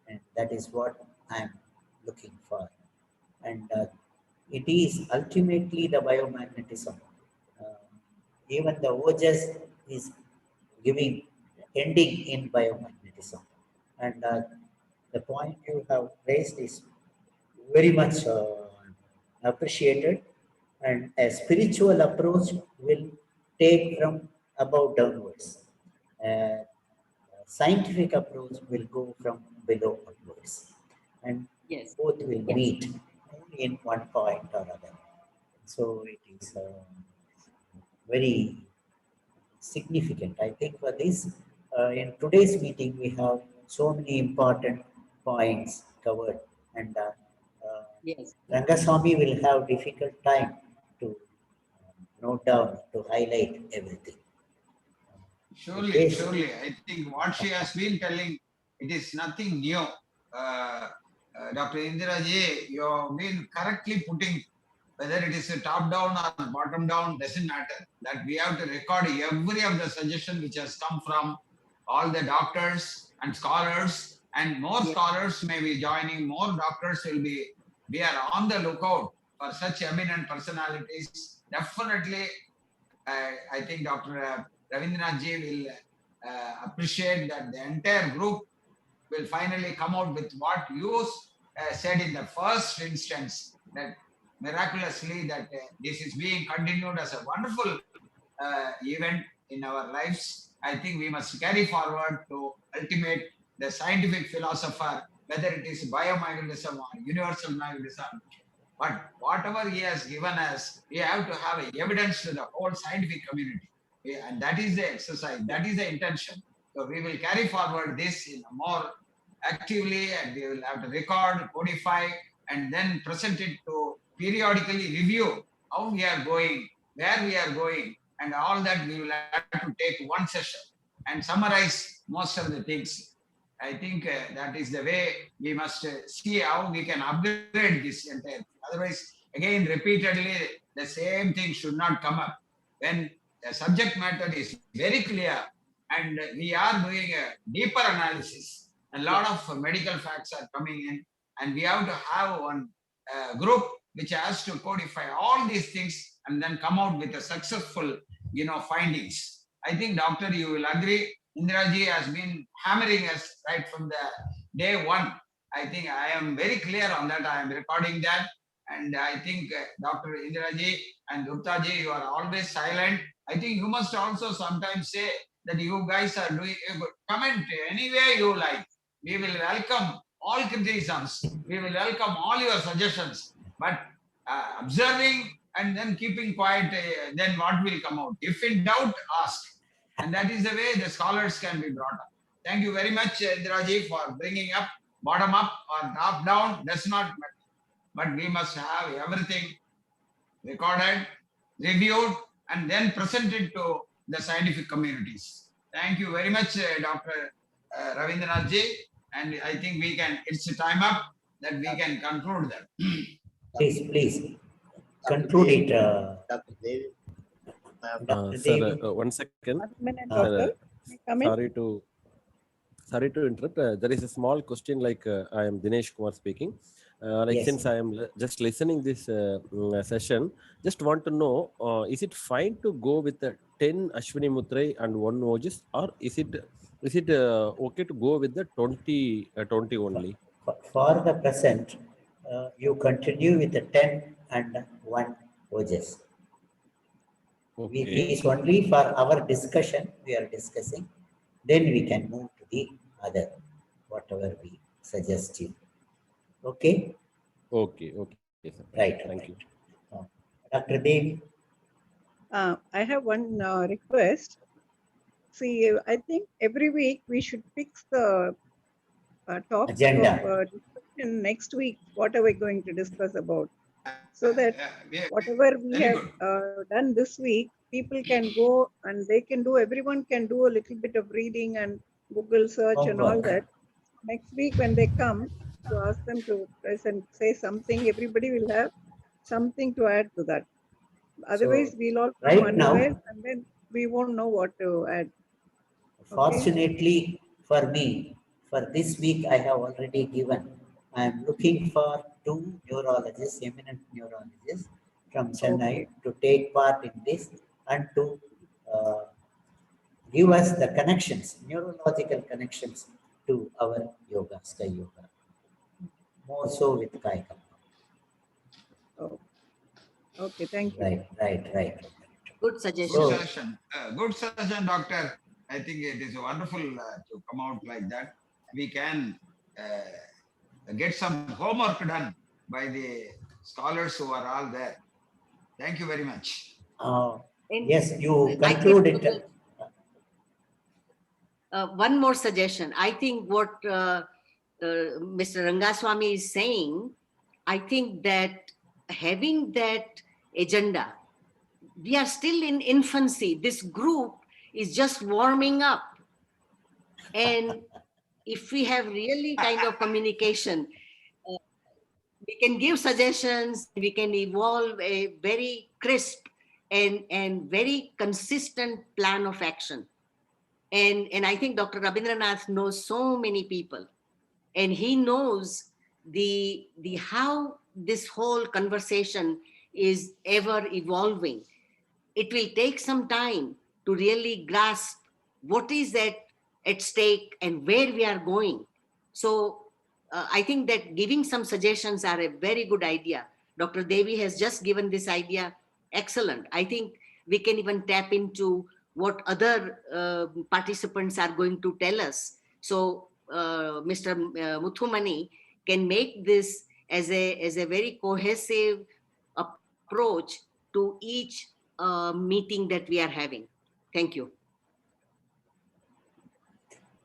and that is what I am looking for. And it is ultimately the biomagnetism. Even the OJS is giving ending in biomagnetism, and the point you have raised is very much appreciated, and a spiritual approach will take from above downwards. Scientific approach will go from below upwards, and yes, both will meet in one point or other. So it is very significant. I think for this, in today's meeting, we have so many important points covered, and yes, Rangaswamy will have difficult time to note down, to highlight everything. Surely, surely. I think what she has been telling, it is nothing new. Dr. Indira Ji, you have been correctly putting, whether it is a top down or bottom down, doesn't matter. That we have to record every of the suggestion which has come from all the doctors and scholars, and more scholars may be joining, more doctors will be. We are on the lookout for such eminent personalities. Definitely, I think Dr. Ravindranath Ji will appreciate that the entire group will finally come out with what you said in the first instance, that miraculously that this is being continued as a wonderful event in our lives. I think we must carry forward to ultimate the scientific philosopher, whether it is biomagnetism or universal magnetism. But whatever he has given us, we have to have evidence to the whole scientific community. And that is the exercise, that is the intention. So we will carry forward this in a more actively, and we will have to record, codify, and then present it to periodically review how we are going, where we are going, and all that we will have to take one session and summarize most of the things. I think that is the way we must see how we can upgrade this entire thing. Otherwise, again, repeatedly, the same thing should not come up. When the subject matter is very clear and we are doing a deeper analysis, a lot of medical facts are coming in, and we have to have one group which has to codify all these things and then come out with a successful, findings. I think, Doctor, you will agree, Indira Ji has been hammering us right from the day one. I think I am very clear on that. I am recording that. And I think Dr. Indira Ji and Gupta Ji, you are always silent. I think you must also sometimes say that you guys are doing a good comment any way you like. We will welcome all criticisms. We will welcome all your suggestions. But observing and then keeping quiet, then what will come out? If in doubt, ask. And that is the way the scholars can be brought up. Thank you very much, Indira Ji, for bringing up bottom up or top down. Does not matter. But we must have everything recorded, reviewed, and then presented to the scientific communities. Thank you very much, Dr. Ravindranath Ji. And I think we can, it's time up that we can conclude that. Please, conclude it. Dr. Devi. Sir, 1 second. Sorry to interrupt. There is a small question, like I am Dinesh Kumar speaking. Like Yes. since I am just listening this session, just want to know, is it fine to go with the 10 Ashwini Mutrai and 1 Ojis, or is it okay to go with the 20 only? For the present, you continue with the 10 and 1 Ojas. Okay. It is only for our discussion we are discussing. Then we can move to the other, whatever we suggest you. Okay? Okay, okay, sir. Right. Thank you. Dr. Devi? I have one request. See, I think every week we should fix the topic Agenda. of discussion next week. What are we going to discuss about? So that Yeah, whatever we very have done this week, people can go and they can do, everyone can do a little bit of reading and Google search and all Homework. that. Next week when they come, to ask them to present, say something, everybody will have something to add to that. Otherwise, we'll all come right now- unaware and then we won't know what to add. Fortunately for me, for this week I have already given. I am looking for 2 neurologists, eminent neurologists from Chennai to take part in this and to give us the connections, neurological connections to our yoga, Sky Yoga. More so with Kaika. Oh. Okay, thank you. Right. Good suggestion. So- Good suggestion, doctor. I think it is wonderful to come out like that. We can get some homework done by the scholars who are all there. Thank you very much. Yes, you conclude it. One more suggestion. I think what Mr. Rangaswamy is saying, I think that having that agenda, we are still in infancy. This group is just warming up. And if we have really kind of communication, we can give suggestions, we can evolve a very crisp and very consistent plan of action. And I think Dr. Rabindranath knows so many people, and he knows the how this whole conversation is ever evolving. It will take some time to really grasp what is at stake and where we are going. So I think that giving some suggestions are a very good idea. Dr. Devi has just given this idea. Excellent. I think we can even tap into what other participants are going to tell us. So Mr. Muthumani can make this as a very cohesive approach to each meeting that we are having. Thank you.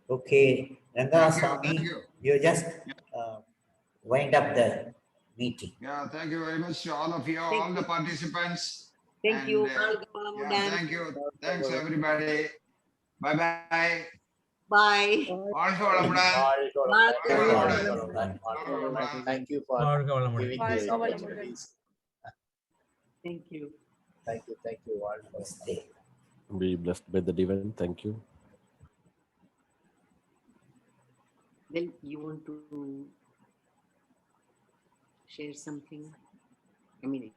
Okay, Rangaswamy, Thank you. you just wind up the meeting. Yeah, thank you very much to all of you, all the participants. Thank you. Yeah, thank you. Thanks, everybody. Bye-bye. Bye. Thank you for giving these opportunities. Thank you. Thank you all for staying. Be blessed by the divine. Thank you. Well, you want to share something? I mean,